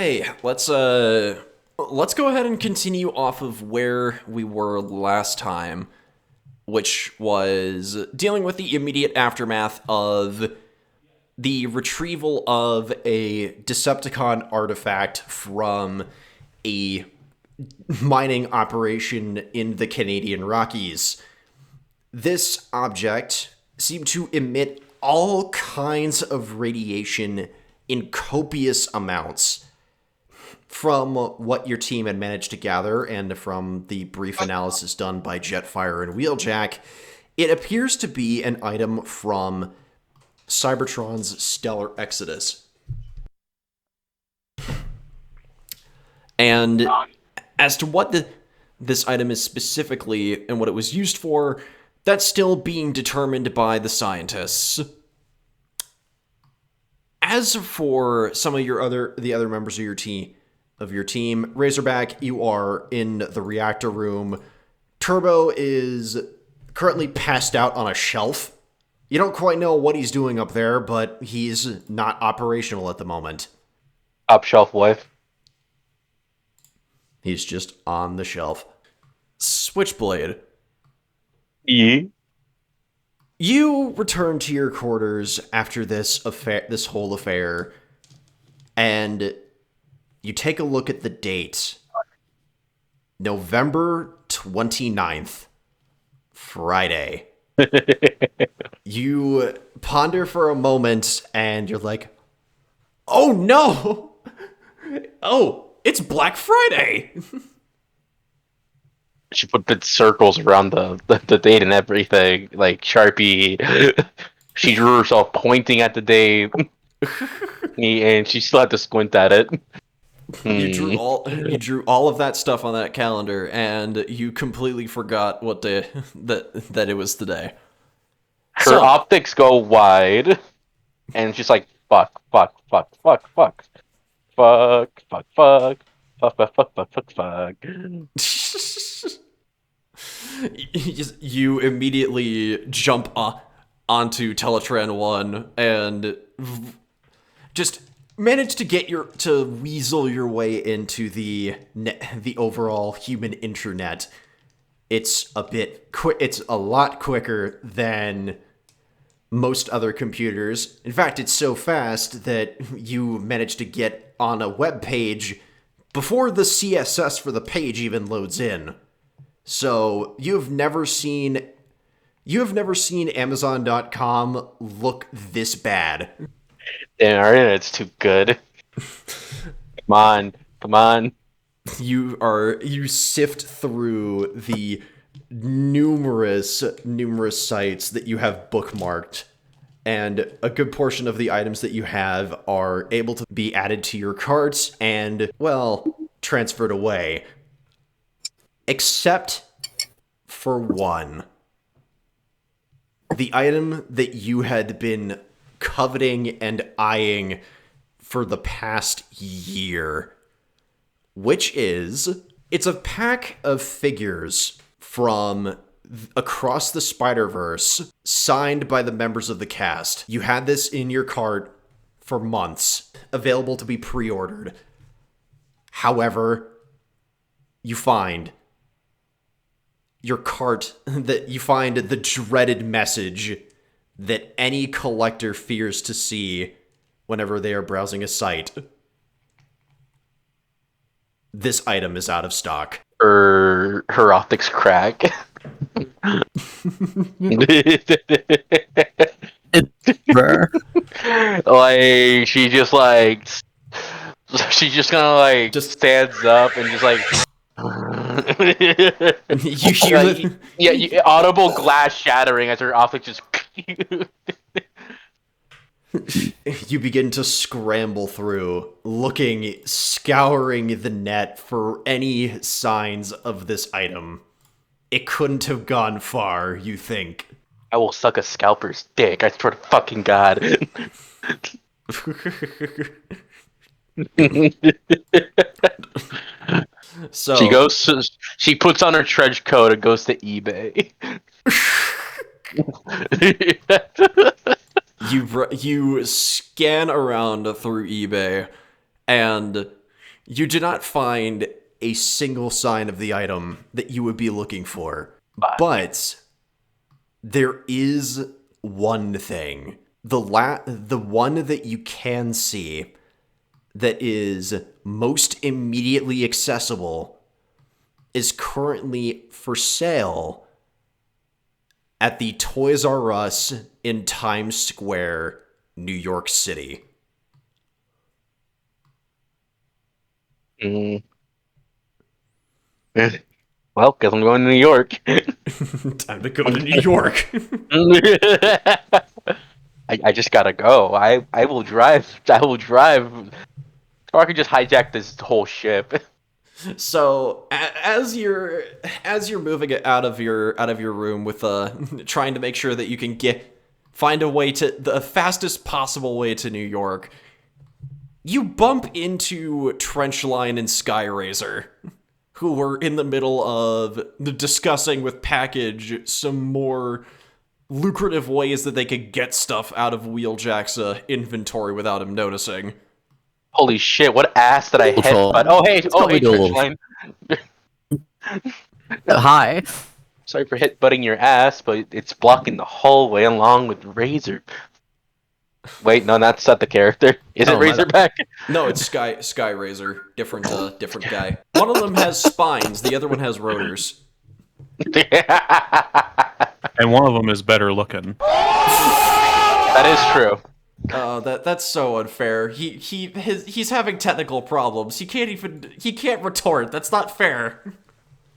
Okay, let's go ahead and continue off of where we were last time, which was dealing with the immediate aftermath of the retrieval of a Decepticon artifact from a mining operation in the Canadian Rockies. This object seemed to emit all kinds of radiation in copious amounts. From what your team had managed to gather and from the brief analysis done by Jetfire and Wheeljack, it appears to be an item from Cybertron's Stellar Exodus. And as to what this item is specifically and what it was used for, that's still being determined by the scientists. As for some of the other members of your team, Razorback, you are in the reactor room. Turbo is currently passed out on a shelf. You don't quite know what he's doing up there, but he's not operational at the moment. Top shelf wife. He's just on the shelf. Switchblade. E. You return to your quarters after this whole affair, and you take a look at the date. November 29th. Friday. You ponder for a moment, and you're like, oh no! Oh, it's Black Friday! She put the circles around the date and everything, like Sharpie. She drew herself pointing at the date, and she still had to squint at it. You drew all of that stuff on that calendar, and you completely forgot what day that it was today. Her optics go wide, and she's like, fuck, fuck, fuck, fuck, fuck, fuck, fuck, fuck, fuck, fuck, fuck, fuck, fuck, fuck. You immediately jump onto Teletran 1 and just manage to weasel your way into the overall human internet. It's it's a lot quicker than most other computers. In fact, it's so fast that you manage to get on a web page before the CSS for the page even loads in. So you've never seen Amazon.com look this bad. Damn, our internet's too good. Come on. You sift through the numerous sites that you have bookmarked, and a good portion of the items that you have are able to be added to your carts and, well, transferred away. Except for one. The item that you had been coveting and eyeing for the past year, which is, it's a pack of figures from Across the Spider-Verse, signed by the members of the cast. You had this in your cart for months, available to be pre-ordered. However, you find your cart, that you find the dreaded message that any collector fears to see whenever they are browsing a site. This item is out of stock. Her optics crack. Like she just kind of stands up and just like You hear audible glass shattering as her optics just you begin to scramble through, scouring the net for any signs of this item. It couldn't have gone far, you think. I will suck a scalper's dick, I swear to fucking God. So she puts on her trench coat and goes to eBay. you scan around through eBay, and You do not find a single sign of the item that you would be looking for. But there is one thing. The one that you can see that is most immediately accessible is currently for sale at the Toys R Us in Times Square, New York City. Well, because I'm going to New York. Time to go to New York. I just gotta go. I will drive. I will drive. Or I could just hijack this whole ship. So as you're moving it out of your room with trying to make sure that you can find a way to the fastest possible way to New York, you bump into Trenchline and Skyrazor, who were in the middle of discussing with Package some more lucrative ways that they could get stuff out of Wheeljack's inventory without him noticing. Holy shit! What ass did I hit? But hey, Trenchline. Hi. Sorry for butting your ass, but it's blocking the hallway along with Razor. Wait, no, that's not the character. Is it Razorback? No, it's Skyrazor. Different guy. One of them has spines. The other one has rotors. And one of them is better looking. That is true. That's so unfair. He's having technical problems. He can't retort. That's not fair.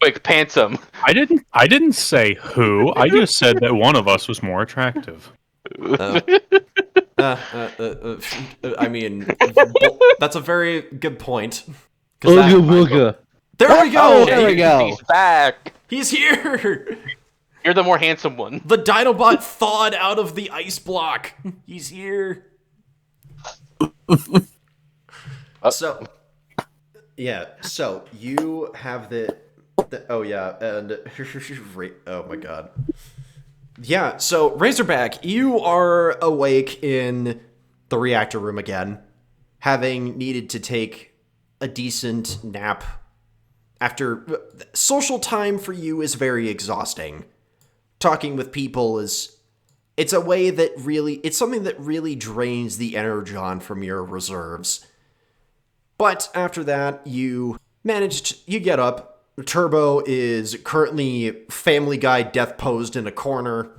Quick, pants him. I didn't say who. I just said that one of us was more attractive. I mean, that's a very good point. Ooga booga. There we go. There we go. He's back. He's here. You're the more handsome one. The Dinobot thawed out of the ice block. He's here. So you have the oh yeah, and oh my god. Yeah, so Razorback, you are awake in the reactor room again, having needed to take a decent nap. After social time for you is very exhausting. Talking with people it's something that really drains the energon from your reserves. But after that, you get up. Turbo is currently Family Guy death posed in a corner,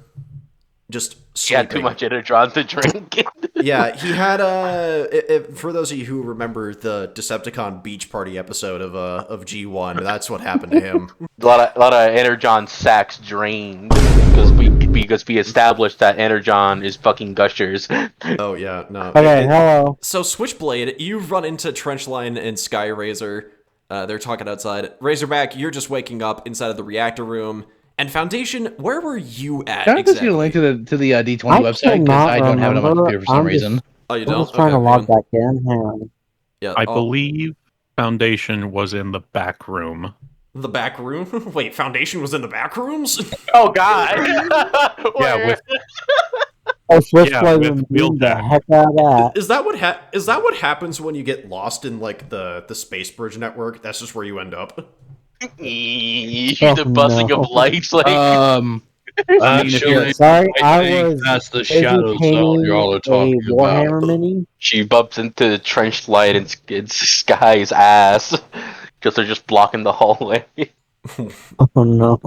just sleeping. He had too much energon to drink. Yeah, he had for those of you who remember the Decepticon Beach Party episode of G1, that's what happened to him. a lot of energon sacks drained because we established that energon is fucking gushers. Oh yeah, no. Okay, hello. So Switchblade, you run into Trenchline and Skyrazor. They're talking outside. Razorback, you're just waking up inside of the reactor room. And Foundation, where were you at? Can I just get a link to the D20 website? Because I don't have it on my computer for some reason. Oh, you I'm don't? just trying to log back in. Hang on. Yeah. I believe Foundation was in the back room. The back room? Wait, Foundation was in the back rooms? Oh god! Yeah, with Switchblade with the heck out of that. Is that what happens when you get lost in like the space bridge network? That's just where you end up. The buzzing of lights, like. I mean, if you're Sorry, I think was that's the busy shadow zone painting you're all a talking Warhammer about. mini. She bumps into the trench light and it's Sky's ass because they're just blocking the hallway. Oh no.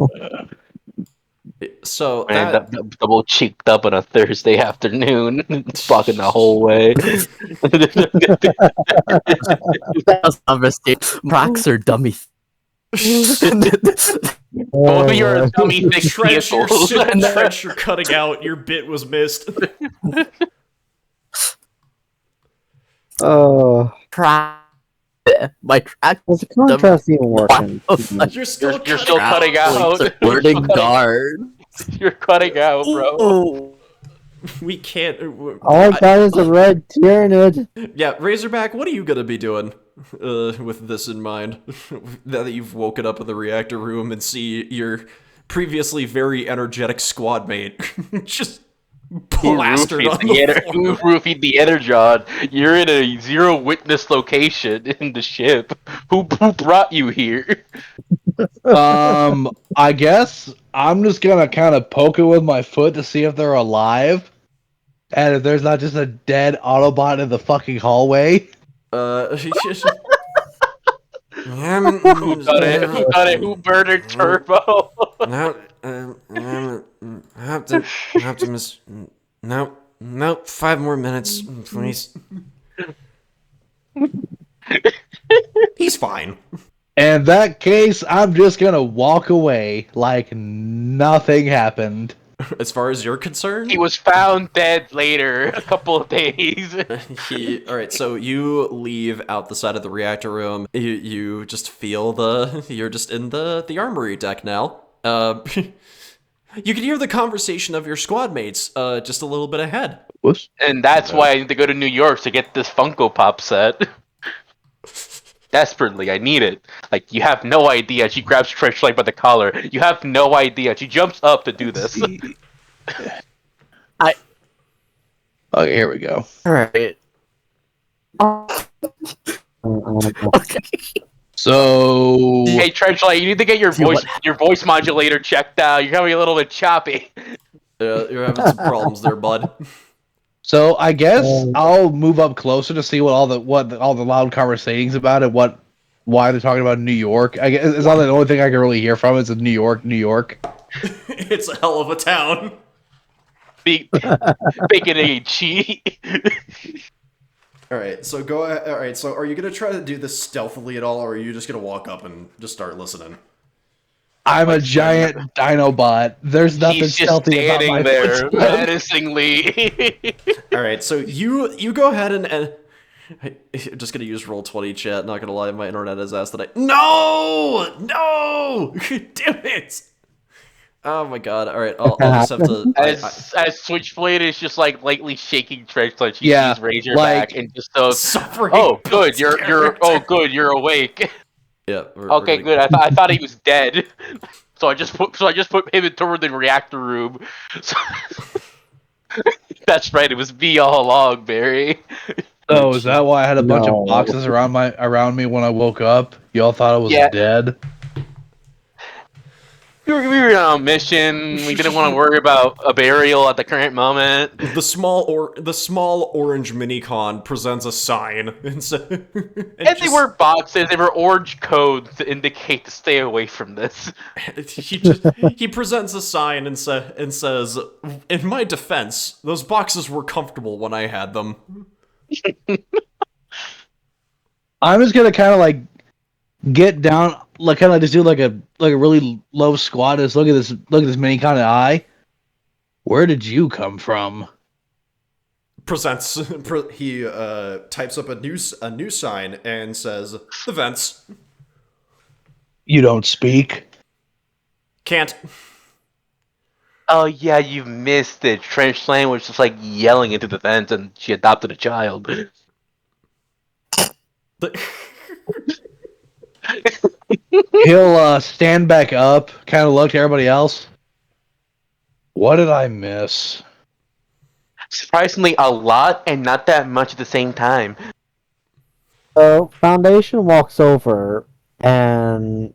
So Man, that double cheeked up on a Thursday afternoon, it's blocking the hallway. That was a mistake. Rocks are dummy. Both of your dummy thick Trench, vehicles. Trench, you're cutting out. Your bit was missed. My track was the contrast even working. You're still cutting out. Learning guard. You're cutting out, bro. Oh. We can't. All I got is a red Tyranid. Yeah, Razorback, what are you gonna be doing with this in mind? Now that you've woken up in the reactor room and see your previously very energetic squad mate just plastered on the floor. Who roofied the Energon? You're in a zero witness location in the ship. Who brought you here? I guess I'm just gonna kind of poke it with my foot to see if they're alive, and if there's not just a dead Autobot in the fucking hallway. Who done it? Who murdered Turbo? No, Optimus. No, 5 more minutes, please. He's fine. In that case, I'm just gonna walk away like nothing happened. As far as you're concerned, He was found dead later, a couple of days. all right, so you leave out the side of the reactor room. You just feel you're just in the armory deck now. You can hear the conversation of your squad mates just a little bit ahead. And that's why I need to go to New York to get this Funko Pop set. Desperately, I need it. Like, you have no idea. She grabs Trenchlight by the collar. You have no idea. She jumps up to do this. Okay, here we go. Alright. Okay. So Hey, Trenchlight, you need to get your voice modulator checked out. You're coming a little bit choppy. You're having some problems there, bud. So I guess I'll move up closer to see what all the loud conversations about it. Why they're talking about New York? I guess it's not the only thing I can really hear from. It's New York, New York. It's a hell of a town. Bacon and cheese. All right, so go ahead. All right, so are you gonna try to do this stealthily at all, or are you just gonna walk up and just start listening? I'm a giant Dinobot. There's nothing He's just stealthy about standing my there footsteps. menacingly. All right, so you go ahead and I'm just gonna use Roll20 chat. Not gonna lie, my internet is ass today. No, damn it! Oh my god! All right, I'll just have to. As Switchblade is just like lightly shaking Trenchlight, she Yeah, sees Razor like- back and just goes, Suffering. "Oh, good, you're awake." Yeah. Okay, good. I thought he was dead, so I just put him toward the reactor room. So that's right. It was me all along, Barry. Oh, is that why I had a bunch No. of boxes around me when I woke up? Y'all thought I was Yeah. dead? We were on a mission. We didn't want to worry about a burial at the current moment. The small orange minicon presents a sign and And they were boxes. They were orange codes to indicate to stay away from this. he presents a sign and says, "In my defense, those boxes were comfortable when I had them." I'm just gonna kind of like get down, like kind of just do like a really low squat. Just look at this mini kind of eye. Where did you come from? He types up a new sign and says, "The vents." You don't speak. Can't. Oh yeah, you missed it. Trench Lane was just like yelling into the vents, and she adopted a child. He'll stand back up, kind of look to everybody else. What did I miss? Surprisingly, a lot and not that much at the same time. So Foundation walks over and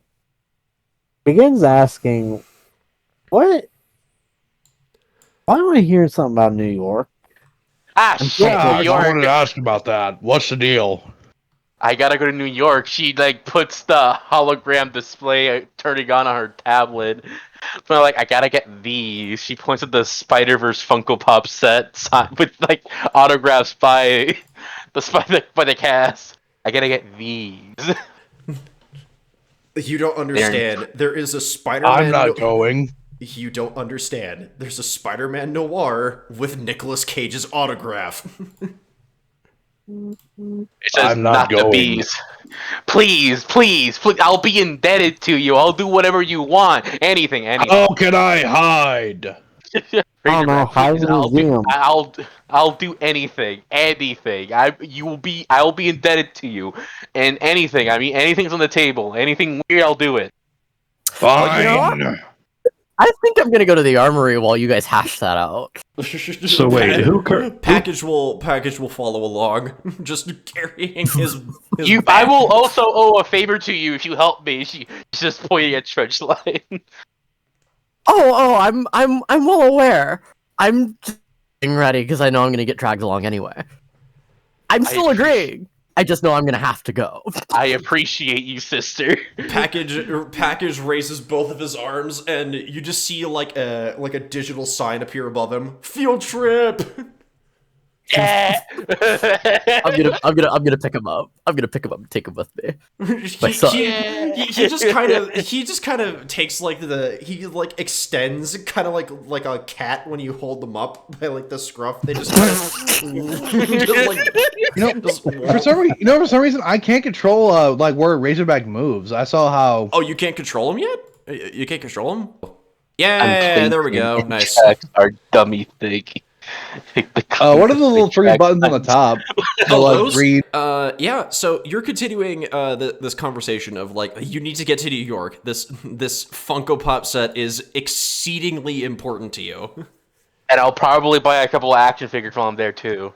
begins asking, "What? Why am I hearing something about New York?" Ah, shit, New York. to ask about that. What's the deal? I gotta go to New York. She like puts the hologram display turning on her tablet. But I'm like, I gotta get these. She points at the Spider-Verse Funko Pop set with like autographs by the cast. I gotta get these. You don't understand. There is a Spider-Man. I'm not going. You don't understand. There's a Spider-Man noir with Nicolas Cage's autograph. It says I'm not not the going. bees. Please, please, please. I'll be indebted to you. I'll do whatever you want. Anything. How can I hide? I don't know, hide in the museum. I'll do anything. I'll be indebted to you. And anything. I mean, anything's on the table. Anything weird, I'll do it. Fine. I think I'm gonna go to the armory while you guys hash that out. So wait, package will follow along, just carrying his I bag. will also owe a favor to you if you help me. She's just pointing at Stretchline. I'm well aware. I'm just getting ready because I know I'm gonna get dragged along anyway. I'm still agreeing. I just know I'm gonna have to go. I appreciate you, sister. Package raises both of his arms, and you just see like a digital sign appear above him. Field trip. Yeah. I'm gonna pick him up. I'm gonna pick him up and take him with me. My son. He just kind of takes like he extends kind of like a cat when you hold them up by like the scruff. They just kind of for some reason I can't control like where Razorback moves. I saw how. Oh, you can't control him yet? You can't control him? Yeah, there we go. Nice. Our dummy thing. What are the little three buttons on the top? Those? Read. Yeah. So you're continuing this conversation of like you need to get to New York. This Funko Pop set is exceedingly important to you. And I'll probably buy a couple of action figures while I'm there too.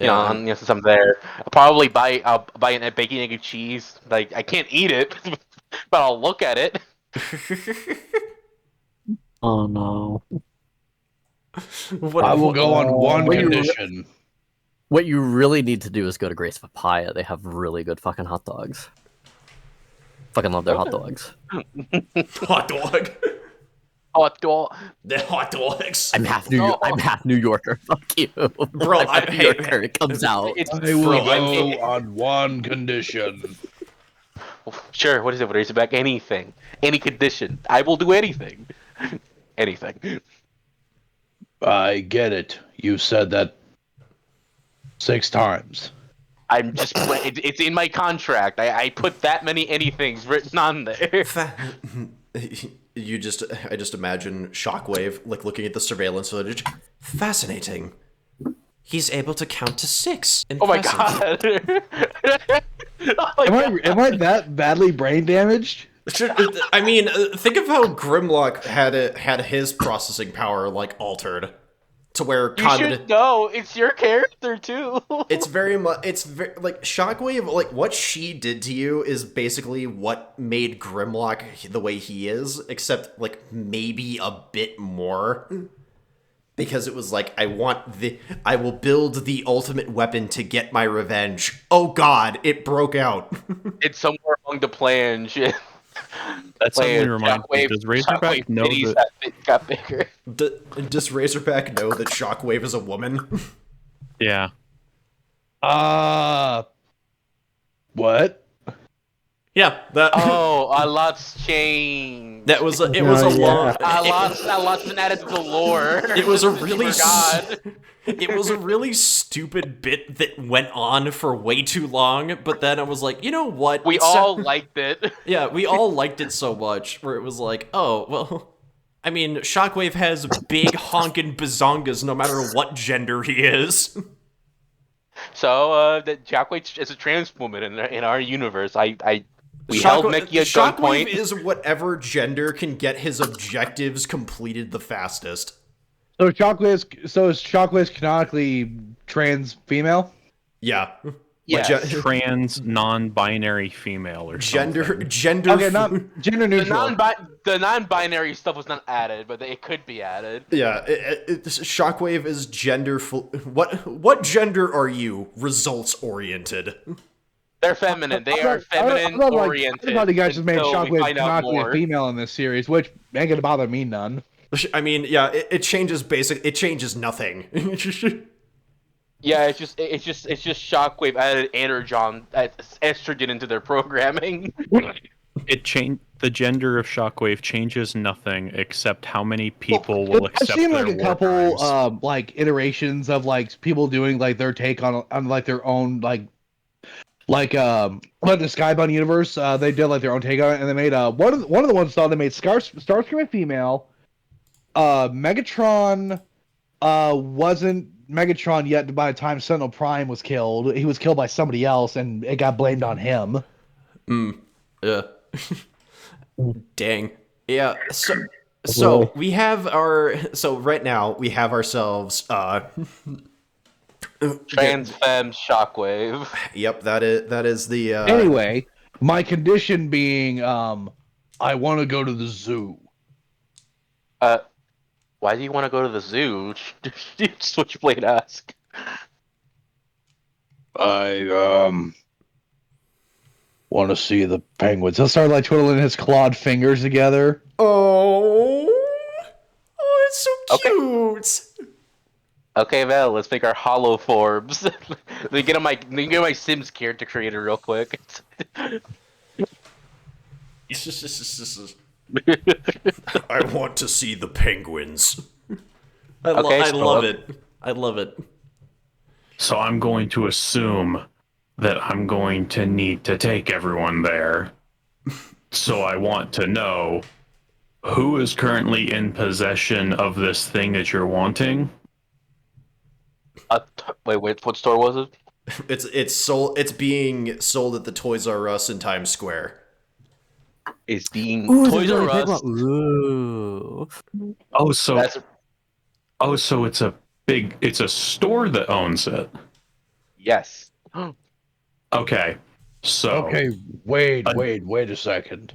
You know, since I'm there, I'll buy a bacon, egg, and cheese. Like I can't eat it, but I'll look at it. Oh no. I will go on one condition. What you really need to do is go to Grace Papaya. They have really good fucking hot dogs. Fucking love their hot dogs. Hot dog. Hot dog. The hot dogs. I'm half New Yorker. Fuck you, bro. I'm New Yorker. It comes out. I will go on one condition. Sure. What is it? Razorback? Anything. Any condition. I will do anything. Anything. I get it. You said that 6 times. I'm just. It's in my contract. I put that many anythings written on there. I just imagine Shockwave like looking at the surveillance footage. Fascinating. He's able to count to 6. Oh my god. Am I that badly brain damaged? I mean, think of how Grimlock had his processing power like altered to where you should know it's your character too. It's very like Shockwave. Like what she did to you is basically what made Grimlock the way he is, except like maybe a bit more. Because it was like, I will build the ultimate weapon to get my revenge. Oh god, it broke out. It's somewhere along the plan, shit. That suddenly reminds me, does Razorback know that... got bigger? Does Razorback know that Shockwave is a woman? Yeah. What? Yeah, that. Oh, a lot's changed. That was it was a long. A lot's been added to the lore. It was a really it was a really stupid bit that went on for way too long. But then I was like, you know what? We all liked it. Yeah, we all liked it so much. Where it was like, oh well. I mean, Shockwave has big honkin' bazongas no matter what gender he is. So, that Shockwave is a trans woman in our universe. We held Mickey at gunpoint. Shockwave is whatever gender can get his objectives completed the fastest. So is Shockwave's canonically trans female? Yeah. Yeah. Trans non-binary female or gender. Okay, not gender neutral. The non-binary stuff was not added, but it could be added. Yeah, Shockwave is gender. What gender are you? Results oriented. They're feminine. They are feminine oriented. I thought you guys just made Shockwave canonically a female in this series, which ain't gonna bother me none. I mean, yeah, it changes It changes nothing. Yeah, it's just Shockwave added estrogen into their programming. The gender of Shockwave changes nothing except how many people will accept. I've seen like their a couple crimes. like iterations of like people doing like their take on like their own like the Sky Bun universe. They did like their own take on it, and they made one of the ones they made Starscream a female. Megatron wasn't Megatron yet by the time Sentinel Prime was killed. He was killed by somebody else, and it got blamed on him. Yeah. Dang. Yeah. So So we have right now we have ourselves Transfem Shockwave. Yep, that is the Anyway, my condition being, I want to go to the zoo. Why do you want to go to the zoo? Switchblade ask. I want to see the penguins. He'll start like twiddling his clawed fingers together. Oh, it's so cute. Okay, Val, let's make our hollow forms. Let me get my Sims character creator real quick. I want to see the penguins. I love it. I love it. So I'm going to assume that I'm going to need to take everyone there. So I want to know who is currently in possession of this thing that you're wanting. Wait, what store was it? It's being sold at the Toys R Us in Times Square. It's being Ooh, Toys R Us. Ooh. So it's a store that owns it. Yes. Okay. So Okay, wait a second.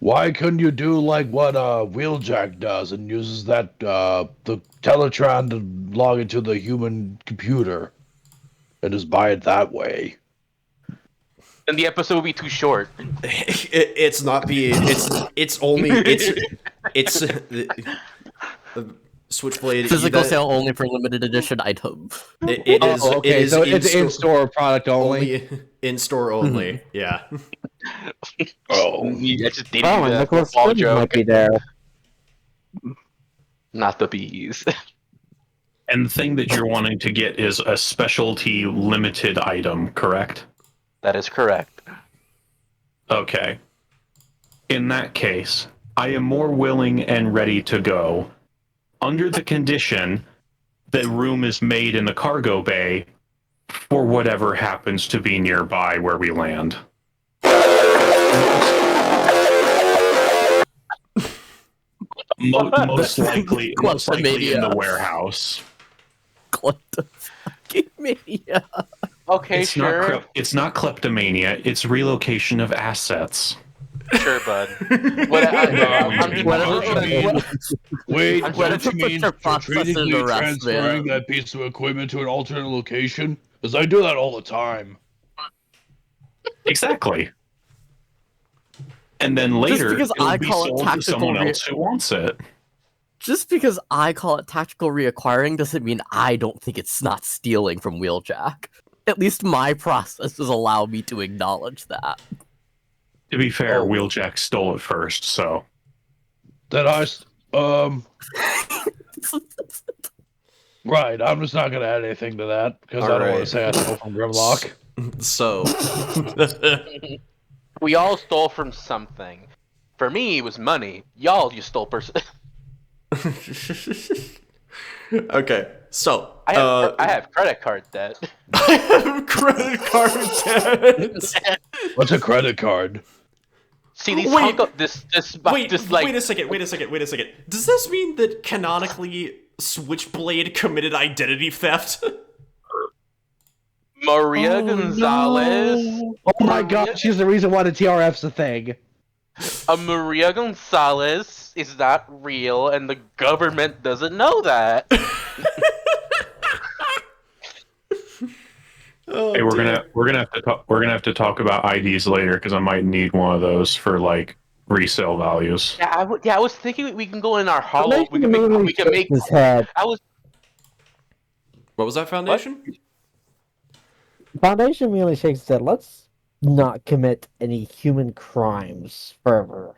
Why couldn't you do like what Wheeljack does and uses that the Teletron to log into the human computer and just buy it that way? And the episode will be too short. It's not being. It's only. It's Switchblade. Physical sale only for limited edition items. It is. Okay, it is so it's in-store product only. In store only. Yeah. Oh, I just did Oh, and that Nicholas ball Cage might joke. be there. Not the bees. and the thing that you're wanting to get is a specialty limited item, correct? That is correct. Okay. In that case, I am more willing and ready to go under the condition that room is made in the cargo bay for whatever happens to be nearby where we land. Most likely in the warehouse. Kleptomania. Okay, It's sure. it's not kleptomania. It's relocation of assets. Sure, bud. I'm wait, I'm don't you gonna mean put your process strategically into rest, transferring man. that piece of equipment to an alternate location? Because I do that all the time. Exactly. And then later, because it'll I be call it sold to tactical someone else who wants it. Just because I call it tactical reacquiring doesn't mean I don't think it's not stealing from Wheeljack. At least my processes allow me to acknowledge that. To be fair, Wheeljack stole it first, so... That Right, I'm just not gonna add anything to that, because I don't want to say I stole from Grimlock. So... We all stole from something. For me, it was money. Y'all, you stole Okay, so... I have credit card debt. I have credit card debt! What's a credit card? See, these Wait. wait Wait a second. Does this mean that canonically Switchblade committed identity theft? Maria Gonzalez. No. Oh my god, she's the reason why the TRF's a thing. Maria Gonzalez is not real, and the government doesn't know that. Hey, we're gonna have to talk about IDs later because I might need one of those for like resale values. I was thinking we can go in our hollow. We can make. his head. I was. What was that, Foundation? Foundation merely shakes his head. Let's not commit any human crimes further.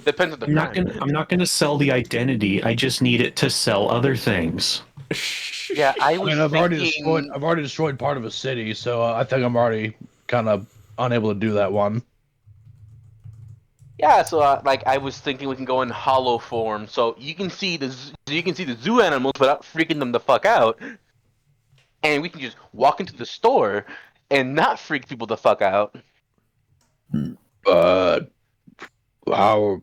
Depends on the crime. I'm not gonna sell the identity. I just need it to sell other things. Yeah, I was. I've already destroyed part of a city, so I think I'm already kind of unable to do that one. Yeah, so like I was thinking we can go in hollow form, so you can see the zoo animals without freaking them the fuck out, and we can just walk into the store and not freak people the fuck out. But how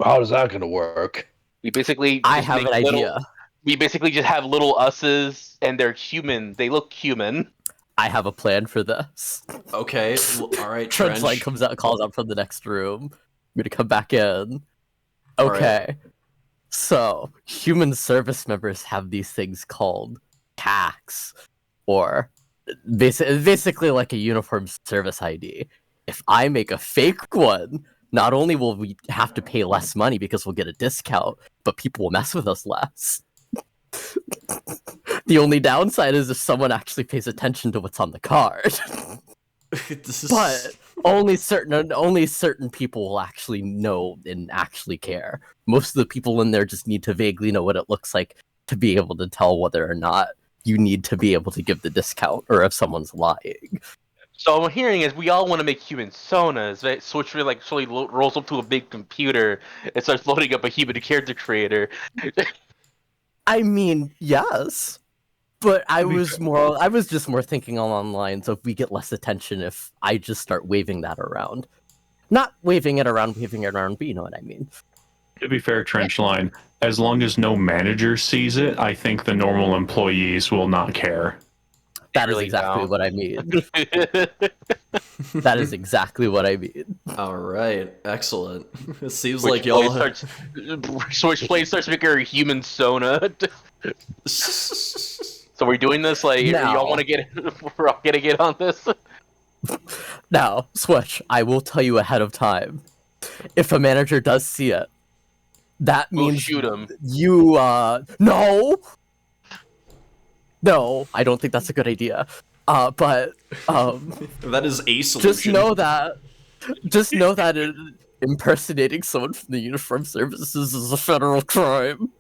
How is that gonna work? We basically I just have make an little- idea. We basically just have little us's, and they're human. They look human. I have a plan for this. Okay, all right, Trench Trench. comes out, calls out from the next room. I'm gonna come back in. All right. Okay. So, human service members have these things called tax, or basically like a uniform service ID. If I make a fake one, not only will we have to pay less money because we'll get a discount, but people will mess with us less. The only downside is if someone actually pays attention to what's on the card. This is- But only certain people will actually know and actually care. Most of the people in there just need to vaguely know what it looks like to be able to tell whether or not you need to be able to give the discount or if someone's lying. So what I'm hearing is we all want to make human sonas. Right? Switchblade like slowly rolls up to a big computer and starts loading up a human character creator. I mean, yes. But I was just more thinking along the lines of we get less attention if I just start waving that around. Not waving it around, but you know what I mean. To be fair, Trenchline, as long as no manager sees it, I think the normal employees will not care. That is really exactly don't. what I mean. That is exactly what I mean. all right, excellent. It seems like y'all. Switchblade starts making a human sona. So we're doing this like No. y'all want to get? We're all gonna get on this. Now, Switch, I will tell you ahead of time. If a manager does see it, that We'll means shoot him. you, No, I don't think that's a good idea. But, That is a solution. just know that impersonating someone from the uniform services is a federal crime.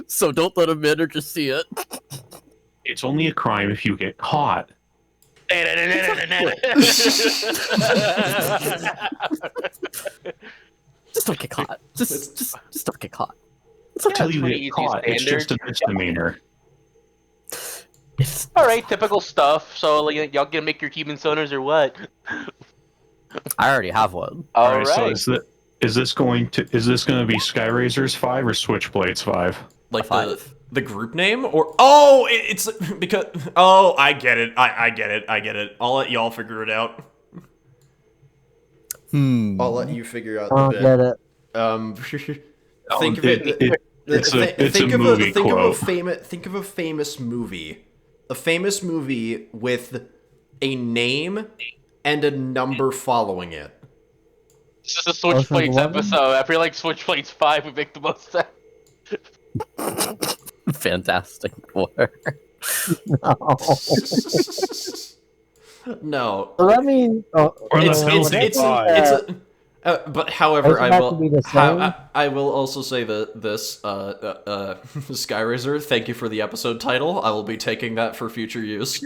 So don't let a manager see it. It's only a crime if you get caught. Just don't get caught. Just don't get caught. It's okay. Until you pretty get easy caught, it's just a standard. misdemeanor. It's- All right, typical stuff. So like, y'all gonna make your human sonas or what? I already have one. All right. So is this going to be Skyrazers 5 or Switchblades 5? like Five. the group name, or it's because I get it. I get it. I'll let y'all figure it out. I'll let you figure out I don't get it. Think of it. It's a think of movie think quote. of a famous movie. A famous movie with a name and a number following it. This is a Switchblades 11? episode. I feel like Switchblades 5 would make the most sense. Fantastic Four. No. So that means Or It's the a but however, Does it I have will to be the same? I will also say that this Skyrazor, thank you for the episode title. I will be taking that for future use.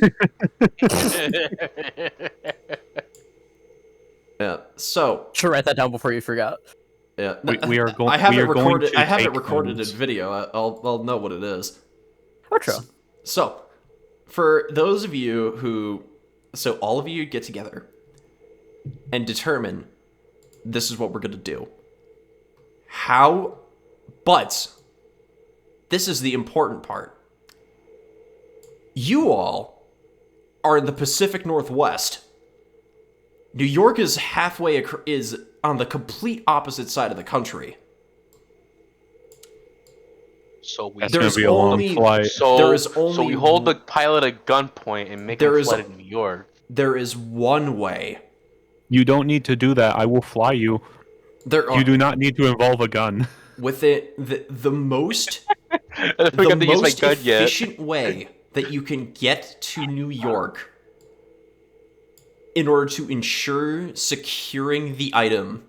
Yeah. So, Should write that down before you forget. yeah. We are going. I have we it are going recorded. to I have it take recorded in turns. video. I'll know what it is. Oh, true. So, for those of you who, so all of you get together and determine this is what we're going to do. How, but this is the important part. You all are in the Pacific Northwest. New York is is on the complete opposite side of the country. So we That's There's gonna be a long only- flight. There is so we only hold the pilot at gunpoint and make There him is- fly to New York. There is one way. You don't need to do that. I will fly you. There are You do not need to involve a gun. with it the most I the forgot to use my most gun yet. efficient way that you can get to New York in order to ensure securing the item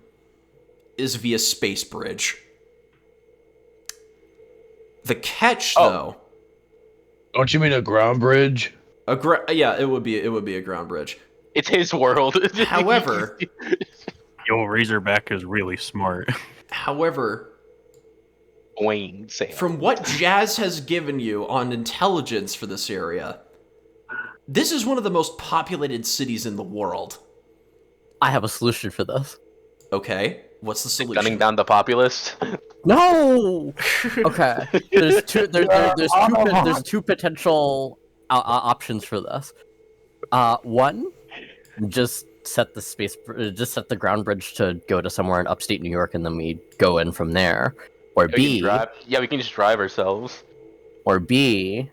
is via space bridge. The catch, though, Don't you mean a ground bridge? yeah, it would be a ground bridge. It's his world. However, Yo, Razorback is really smart. however, Wayne Sam. from what Jazz has given you on intelligence for this area, this is one of the most populated cities in the world. I have a solution for this. Okay, what's the Gunning solution? down the populace. No. Okay. There's two potential options for this. One, just set the ground bridge to go to somewhere in upstate New York, and then we go in from there. Or B, we can just drive ourselves. Or B,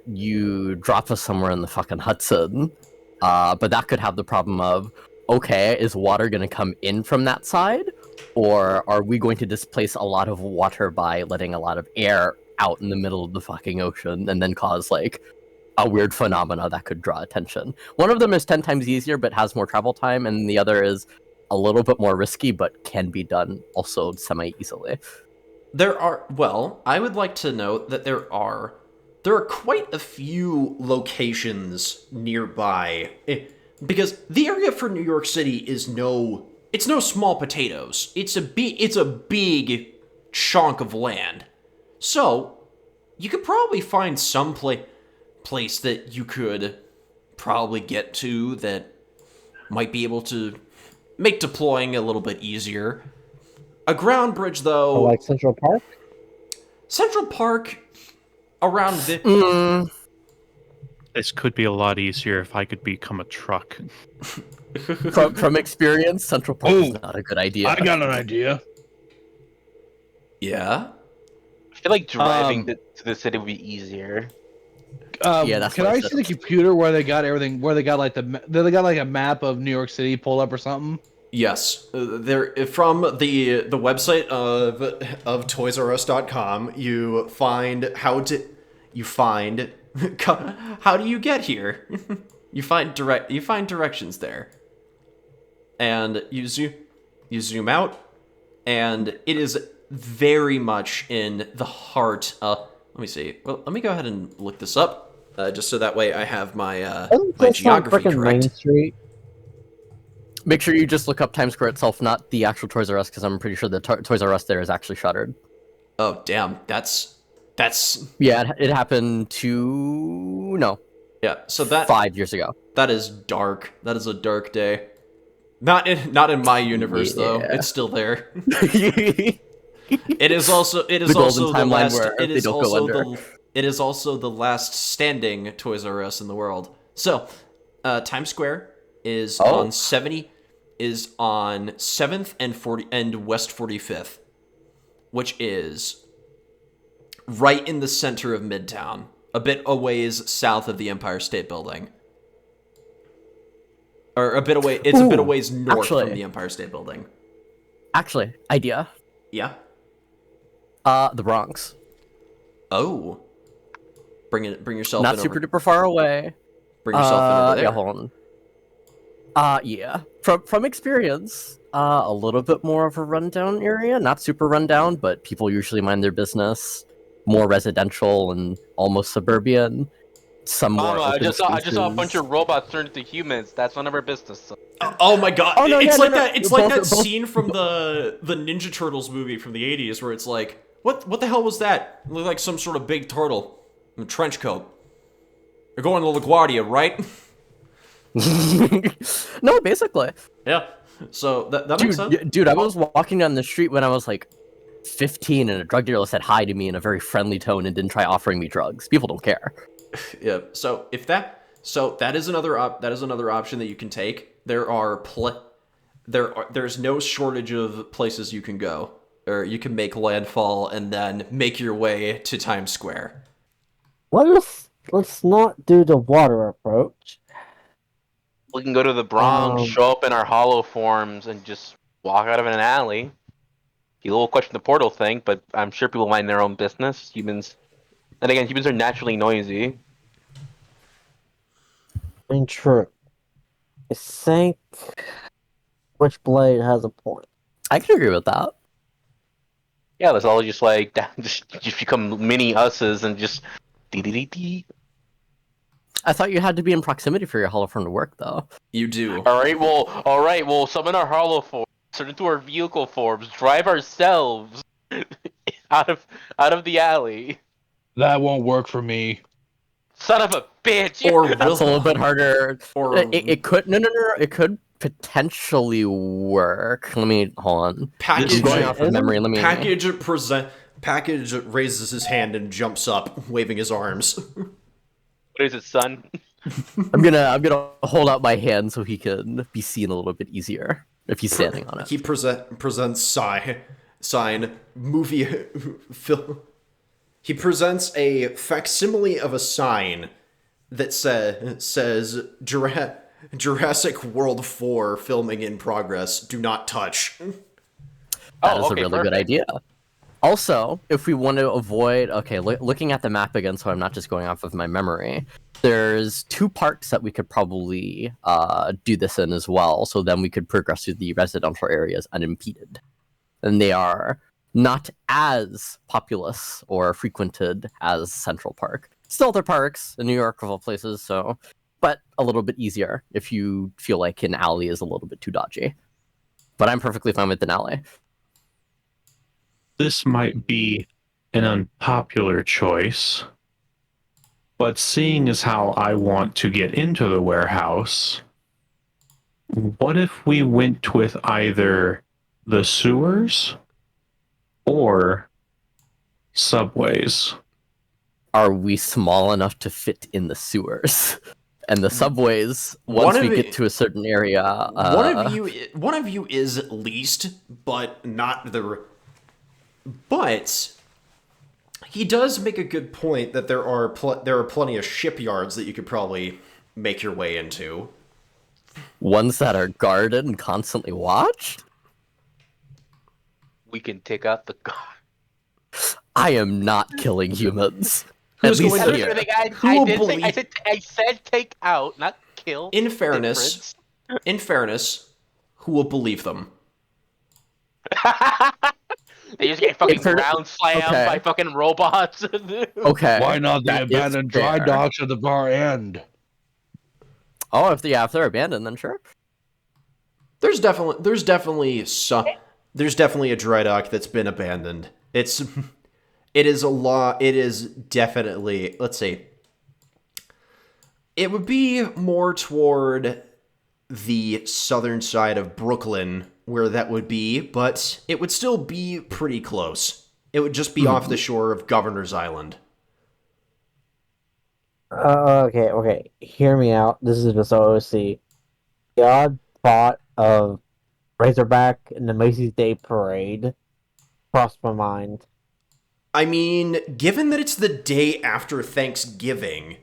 you drop us somewhere in the fucking Hudson. But that could have the problem of, okay, is water going to come in from that side? Or are we going to displace a lot of water by letting a lot of air out in the middle of the fucking ocean and then cause, like, a weird phenomena that could draw attention? One of them is 10 times easier but has more travel time, and the other is a little bit more risky but can be done also semi-easily. I would like to note that there are quite a few locations nearby, because the area for New York City is no small potatoes. It's a big chunk of land. So, you could probably find some place that you could probably get to that might be able to make deploying a little bit easier. A ground bridge, though... Or like Central Park? Central Park, around the... This could be a lot easier if I could become a truck. From experience, Central Park is not a good idea. I got an idea. Yeah? I feel like driving to the city would be easier. Yeah, that's can what I I said. see the computer where they got everything? Where they got like they got like a map of New York City pulled up or something? Yes. There, from the website of ToysRUs.com, you find how do you get here? you find directions there, and you zoom out, and it is very much in the heart. Let me see. Well, let me go ahead and look this up, just so that way I have my my geography correct. Main Street? Make sure you just look up Times Square itself, not the actual Toys R Us, because I'm pretty sure the Toys R Us there is actually shuttered. Oh damn, that's Yeah, it happened no, yeah. So that 5 years ago. that is dark. That is a dark day. Not in my universe though. Yeah. It's still there. The It is also the golden timeline last. where It they is don't go also under. it is also the last standing Toys R Us in the world. So, Times Square is on 7th and 40 and West 45th, which is right in the center of Midtown, a bit a ways south of the Empire State Building. Or a bit away. It's a bit of ways north from the Empire State Building. Actually, idea. Yeah. The Bronx. Oh. Bring yourself Not in super over. duper far away. Bring yourself in over there. Yeah, hold on. Yeah. From experience, a little bit more of a rundown area. Not super rundown, but people usually mind their business. More residential and almost suburban. Some more. I open just saw a bunch spaces. of robots turn into humans. That's none of our business. So. Oh my god! Oh, no, It's yeah, like no, that. no. It's like that Both- scene from the Ninja Turtles movie from the '80s, where it's like, what the hell was that? It looked like some sort of big turtle in a trench coat. You're going to LaGuardia, right? No, basically. Yeah. So that makes sense. Dude, I was walking down the street when I was like 15, and a drug dealer said hi to me in a very friendly tone and didn't try offering me drugs. People don't care. Yeah. So that is another option that you can take. There's no shortage of places you can go, or you can make landfall and then make your way to Times Square. Let's not do the water approach. We can go to the Bronx, show up in our hollow forms, and just walk out of an alley. People will question the portal thing, but I'm sure people mind their own business. Humans, and again, humans are naturally noisy. I mean, true. I think Switchblade has a point. I can agree with that. Yeah, let's all just like just become mini us's and just dee. I thought you had to be in proximity for your hollow form to work, though. You do. All right, well, summon our hollow forms, turn into our vehicle forms, drive ourselves out of the alley. That won't work for me. Son of a bitch! Or That's a little bit harder. Or It could no. It could potentially work. Let me hold on. Package I'm going off of memory. Let me. Package raises his hand and jumps up, waving his arms. What is it, son? I'm gonna hold out my hand so he can be seen a little bit easier if he's standing on it. He presents sign movie film. He presents a facsimile of a sign that says Jurassic World 4 filming in progress. Do not touch. That is a really good idea. Also, if we want to avoid, looking at the map again, so I'm not just going off of my memory, there's 2 parks that we could probably do this in as well, so then we could progress through the residential areas unimpeded. And they are not as populous or frequented as Central Park. Still, they're parks in New York, of all places, so, but a little bit easier if you feel like an alley is a little bit too dodgy. But I'm perfectly fine with an alley. This might be an unpopular choice, but seeing as how I want to get into the warehouse, what if we went with either the sewers or subways? Are we small enough to fit in the sewers? And the subways, once we get to a certain area... One of you is at least, but not the... But he does make a good point that there are plenty of shipyards that you could probably make your way into. Ones that are guarded and constantly watched? We can take out the guard. I am not killing humans. Who's At least going to- here. I said take out, not kill. In fairness, who will believe them? They just get fucking In fair- ground slammed okay. by fucking robots. Okay. Why not the that is abandoned dry fair. docks at the far end? Oh, if they're abandoned, then sure. There's definitely a dry dock that's been abandoned. It is definitely, let's see. It would be more toward the southern side of Brooklyn where that would be, but it would still be pretty close. It would just be off the shore of Governor's Island. Okay. Hear me out. This is just OOC. The odd thought of Razorback in the Macy's Day Parade crossed my mind. I mean, given that it's the day after Thanksgiving,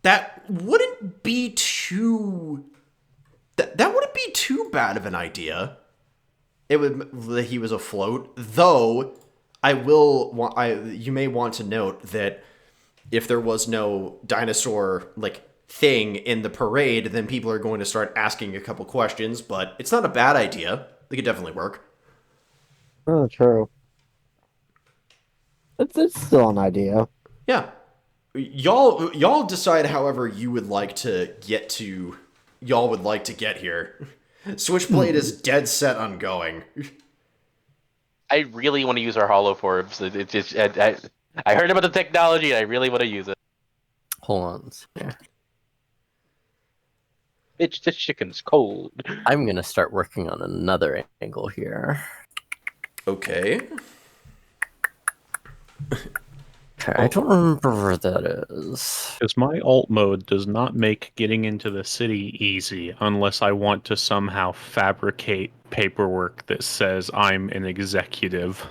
that wouldn't be too... That wouldn't be too bad of an idea. It would. He was afloat, though. You may want to note that if there was no dinosaur thing in the parade, then people are going to start asking a couple questions. But it's not a bad idea. It could definitely work. Oh, true. It's still an idea. Yeah, y'all decide however you would like to get to. Y'all would like to get here. Switchblade is dead set on going. I really want to use our holoforbs. It's just I heard about the technology and I really want to use it. Hold on. Yeah. Bitch, this chicken's cold. I'm gonna start working on another angle here. Okay. Okay, I don't remember where that is. Because my alt mode does not make getting into the city easy unless I want to somehow fabricate paperwork that says I'm an executive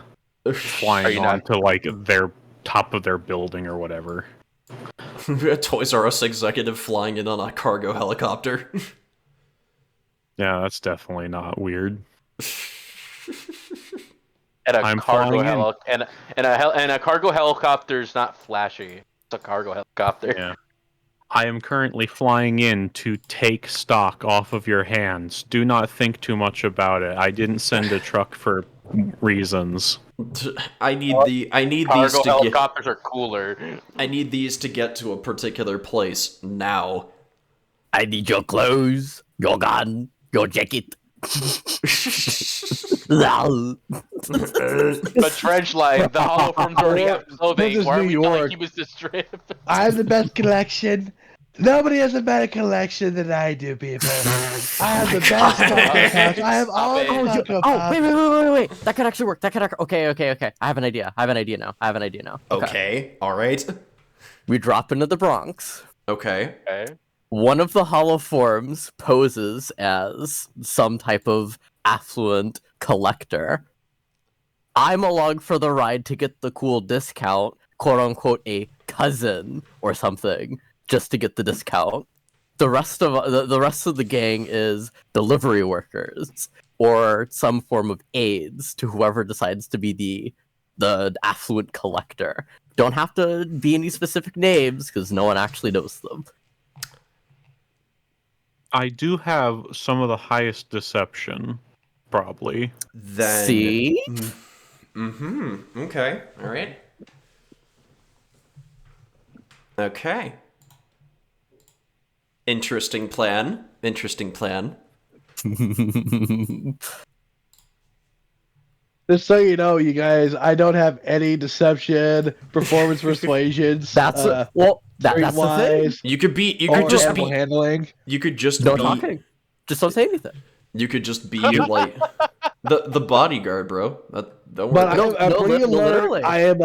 flying onto their top of their building or whatever. A Toys R Us executive flying in on a cargo helicopter. Yeah, that's definitely not weird. And a I'm cargo flying and a cargo helicopter is not flashy. It's a cargo helicopter. Yeah. I am currently flying in to take stock off of your hands. Do not think too much about it. I didn't send a truck for reasons. I need these Cargo to helicopters are cooler. I need these to get to a particular place now. I need your clothes, your gun, your jacket. The trench line, the holoforms already have clothing. This is Why are New we telling York. him it's the strip? I have the best collection. Nobody has a better collection than I do, people. I have the best Funko Pops. I have all the Funko Pops. Wait. That could actually work. Okay. I have an idea now. Okay, all right. We drop into the Bronx. Okay. Okay. One of the hollow forms poses as some type of affluent collector. I'm along for the ride to get the cool discount, quote unquote, a cousin or something, just to get the discount. The rest of the gang is delivery workers or some form of aides to whoever decides to be the affluent collector. Don't have to be any specific names because no one actually knows them. I do have some of the highest deception, probably. Then. See? Okay. All right. Okay. Interesting plan. Just so you know, you guys, I don't have any deception, performance persuasions. That's that's the thing. You could or just animal be. handling. You could just No be. talking. Just don't say anything. You could just be like the bodyguard, bro. Don't But worry. I'm pretty alert. Literally. I am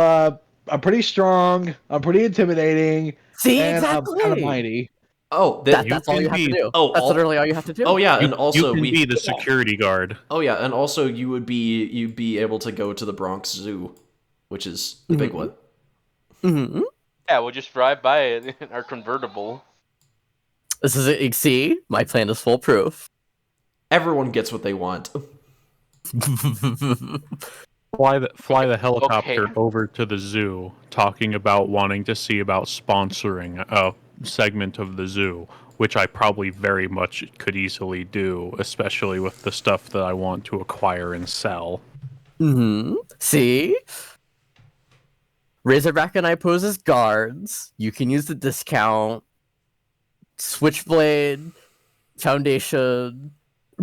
I'm pretty strong. I'm pretty intimidating. See, and exactly. I'm kind of mighty. Oh, That's all can you have to be- do. Oh, That's all- literally all you have to do. oh yeah, and You also can be the security guard. Oh yeah, and also you'd be able to go to the Bronx Zoo, which is the big one. Mm-hmm. Yeah, we'll just drive by it in our convertible. This is it. See, my plan is foolproof. Everyone gets what they want. Fly the helicopter Okay. over to the zoo, talking about wanting to see about sponsoring a segment of the zoo, which I probably very much could easily do, especially with the stuff that I want to acquire and sell. Mm-hmm. See? Razorback and I pose as guards. You can use the discount. Switchblade, Foundation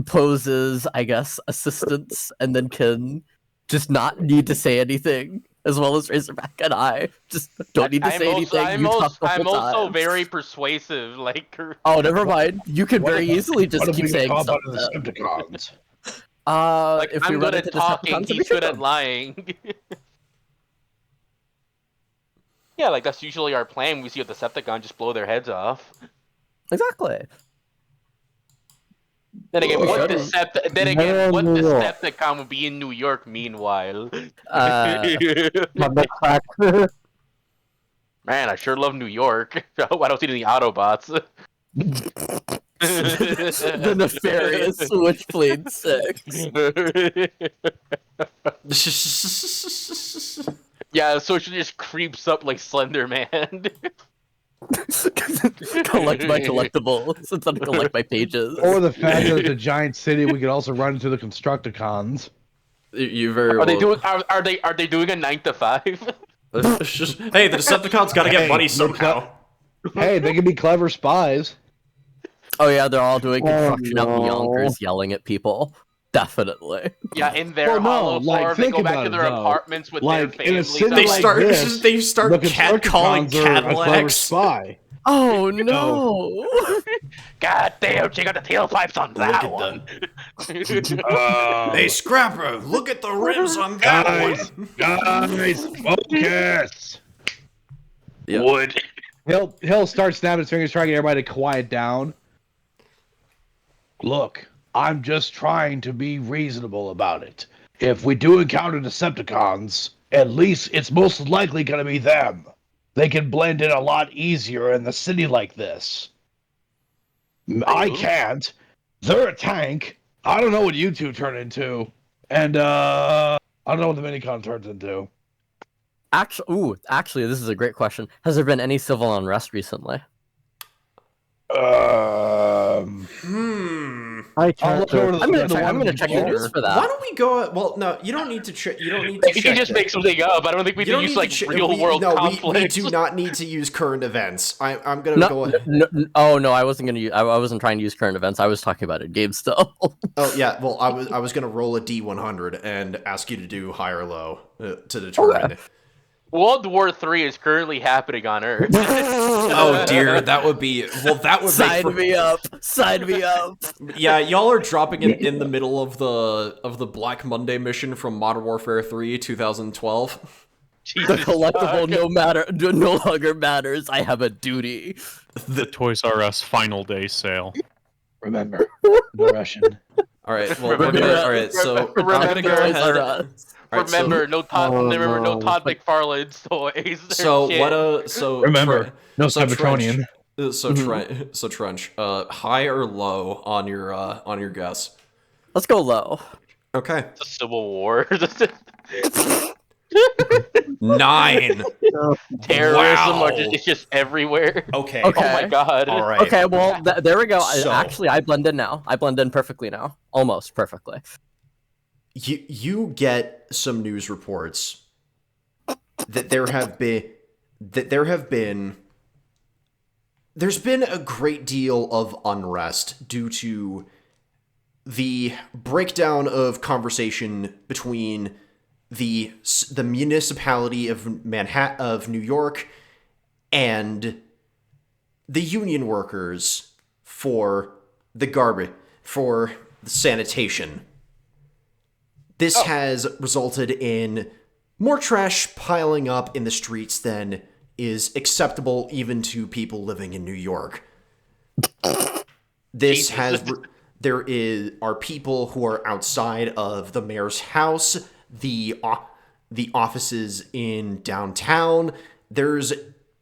poses, I guess, assistants, and then can just not need to say anything, as well as Razorback and I just don't need to say anything. I'm you talk the whole I'm also time. very persuasive. Like, Oh, never mind. You can What very if- easily just What if keep we get saying caught by something. the Decepticons? like If we I'm run good at into talking. Decepticons, we He's shoot good at them. lying. Yeah, like that's usually our plan. We see a Decepticon, just blow their heads off. Exactly. Then again, We what shouldn't. what New York. Decepticon would be in New York? Meanwhile, The crack. man, I sure love New York. I hope I don't see any Autobots. The nefarious Switchblade 6. Yeah, so she just creeps up like Slender Man. Collect my collectibles instead of collect my pages. Or the fact that it's a giant city, we could also run into the Constructicons. You very Are well. they doing? Are they doing a 9 to 5? Hey, the Decepticons gotta get Hey, money look somehow. Hey, they can be clever spies. Oh yeah, they're all doing Oh, construction out in no. Yonkers, yelling at people. Definitely. Yeah, in their Well, no, hollow like, form, they think go back about to it, their though. apartments with Like, their in a families. city They like start this, they start the catcalling Constructicons are a clever Cadillacs. spy. Oh no! God damn, check out the tailpipes on that at one. Hey, Scrapper, look at the rims on that Guys, one. guys, focus. Yeah. Wood. He'll start snapping his fingers, trying to get everybody to quiet down. Look, I'm just trying to be reasonable about it. If we do encounter Decepticons, at least it's most likely going to be them. They can blend in a lot easier in the city like this. I can't. They're a tank. I don't know what you two turn into. And, I don't know what the minicon turns into. Actually, this is a great question. Has there been any civil unrest recently? I I'll turned look over to the I'm gonna I'm check the news for that. Why don't we go? Well, no, you don't need to. You don't need to. You can check just that. make something up. I don't think we You need don't to use need like to real world we conflicts. do not need to use current events. I'm gonna go ahead. Oh no, I wasn't gonna use. I wasn't trying to use current events. I was talking about it. Game still. Oh yeah, well I was gonna roll a D100 and ask you to do high or low to determine. World War III is currently happening on Earth. Oh dear, that would be Sign me up. Sign me up. Yeah, y'all are dropping it in the middle of the Black Monday mission from Modern Warfare 3 2012. The collectible no longer matters. I have a duty. The Toys R Us final day sale. Remember, the Russian. All right, well, we're gonna. All right, so I'm gonna go Remember, ahead. Us. All right, Remember, no Todd. Oh, Remember, no no. Todd McFarlane's toys. They're So shit. what? So Remember, no so cybertronian. Trench, so Trench, high or low on your guess? Let's go low. Okay, It's a civil war. 9. Terrorism Wow. it's just everywhere. Okay. Okay. Oh my god. All right. Okay, well, there we go. So- Actually, I blend in now. I blend in perfectly now. Almost perfectly. You get some news reports that there's been a great deal of unrest due to the breakdown of conversation between the municipality of New York and the union workers for the garbage, for the sanitation. This has resulted in more trash piling up in the streets than is acceptable even to people living in New York. This has are people who are outside of the mayor's house, the offices in downtown. There's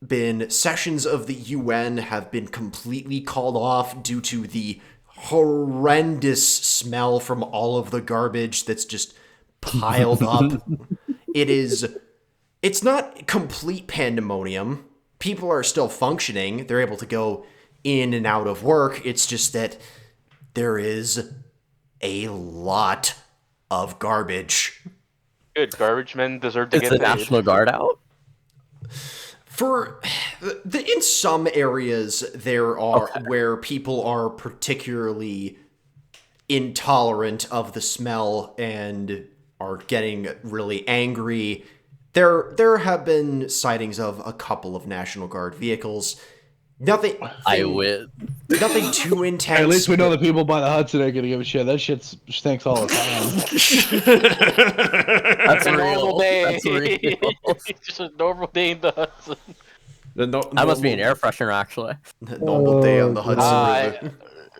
been sessions of the UN have been completely called off due to the horrendous smell from all of the garbage that's just piled up. It's not complete pandemonium. People are still functioning. They're able to go in and out of work. It's just that there is a lot of garbage. Good garbage men deserve to Is get the paid. National Guard out? In some areas there are where people are particularly intolerant of the smell and are getting really angry. There have been sightings of a couple of National Guard vehicles. Nothing Nothing too intense. At least we know the people by the Hudson ain't gonna give a shit. That shit stinks all the time. That's It's a real. normal day. That's real. It's just a normal day in the Hudson. That must be an air freshener, actually. Normal day on the Hudson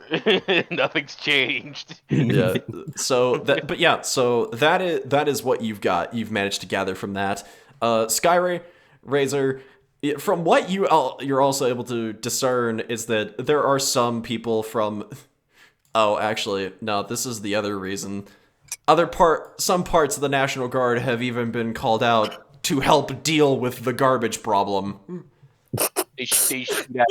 River. Nothing's changed. Yeah. So that is what you've got. You've managed to gather from that. Skyray, Razor, from what you're also able to discern is that there are some people from. Oh, actually, no. This is the other reason. Some parts of the National Guard have even been called out to help deal with the garbage problem. They shoot they're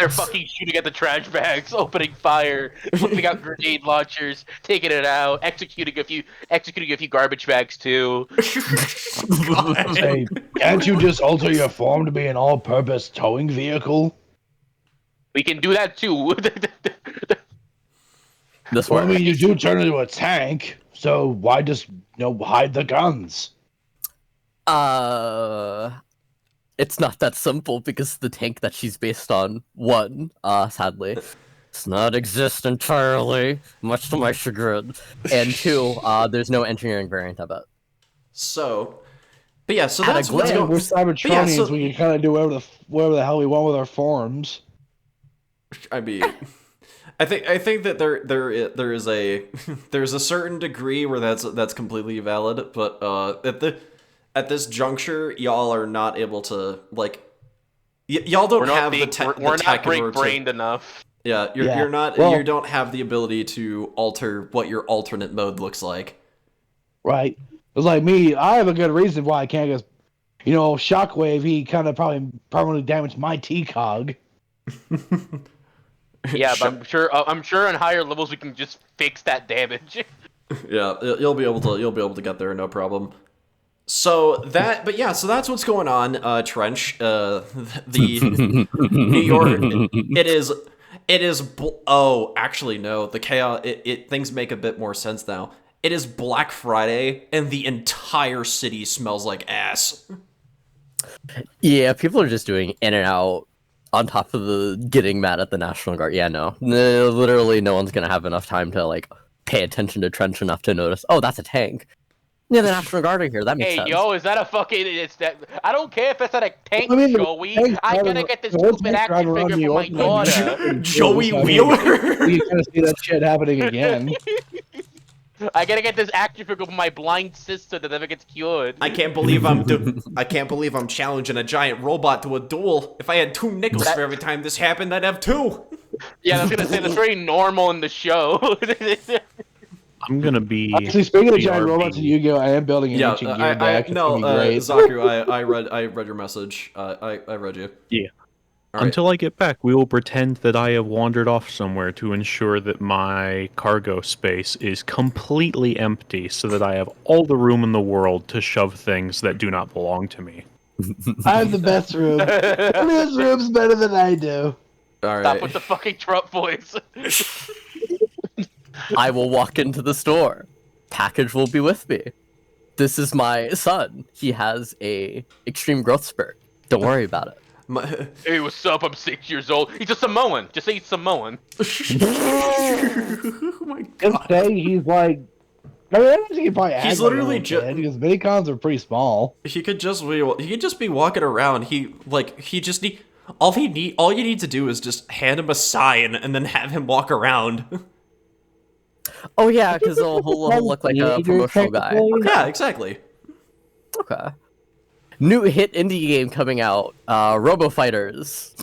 fucking shooting at the trash bags, opening fire, whipping out grenade launchers, taking it out, executing a few garbage bags too. Hey, can't you just alter your form to be an all-purpose towing vehicle? We can do that too. This Well, I one. mean, you do turn into a tank, so why just hide the guns? It's not that simple because the tank that she's based on, one, sadly, does not exist entirely, much to my chagrin. And two, there's no engineering variant of it. So, but yeah, so At a that's what's glance, going. We're Cybertronians. Yeah, so- We can kind of do whatever the hell we want with our forms. I mean, I think that there is there's a certain degree where that's completely valid, but at this juncture, y'all are not able to y'all don't have the tech. We're the not tech in order to- break-brained enough. Yeah, you're not. Well- you don't have the ability to alter what your alternate mode looks like. Right. It's like me, I have a good reason why I can't just, Shockwave, he kind of probably permanently damaged my T-cog. Yeah, but I'm sure on higher levels we can just fix that damage. Yeah, you'll be able to get there, no problem. So that's what's going on, Trench. The New York, it is. Oh, actually, no. The chaos. Things make a bit more sense now. It is Black Friday, and the entire city smells like ass. Yeah, people are just doing in and out on top of the getting mad at the National Guard. Yeah, no. Literally no one's gonna have enough time to, like, pay attention to trench enough to notice, oh, that's a tank. Yeah, the National Guard are here, that makes Hey, sense. yo, is that a fucking? It's that. I don't care if it's not a tank, I mean, Joey. tank I driver- gotta get this the whole stupid tank action driver around figure New for my York, man. daughter. Joey I mean, Wheeler. You kind of see that shit happening again. I gotta get this action figure for my blind sister that never gets cured. I can't believe I'm challenging a giant robot to a duel. If I had 2 nickels for every time this happened, I'd have 2. Yeah, I was gonna say that's very normal in the show. I'm gonna be. Actually, speaking of giant BRB. robots in Yu-Gi-Oh, I am building an Yeah, ancient gear deck. It's no, gonna be great. Zaku, I read your message. I read you. Yeah. All right. Until I get back, we will pretend that I have wandered off somewhere to ensure that my cargo space is completely empty so that I have all the room in the world to shove things that do not belong to me. I have the best room. This room's better than I do. All right. Stop with the fucking Trump voice. I will walk into the store. Package will be with me. This is my son. He has a extreme growth spurt. Don't worry about it. Hey, what's up? I'm 6 years old. He's a Samoan. Just say he's Samoan. Oh my Just god. say he's like. I mean, I think he probably He's acts literally like a little ju- kid, because minicons are pretty small. He could just be walking around. All you need to do is just hand him a sign and then have him walk around. Oh yeah, because he'll look like a promotional guy. Yeah, exactly. Okay. New hit indie game coming out, Robo Fighters.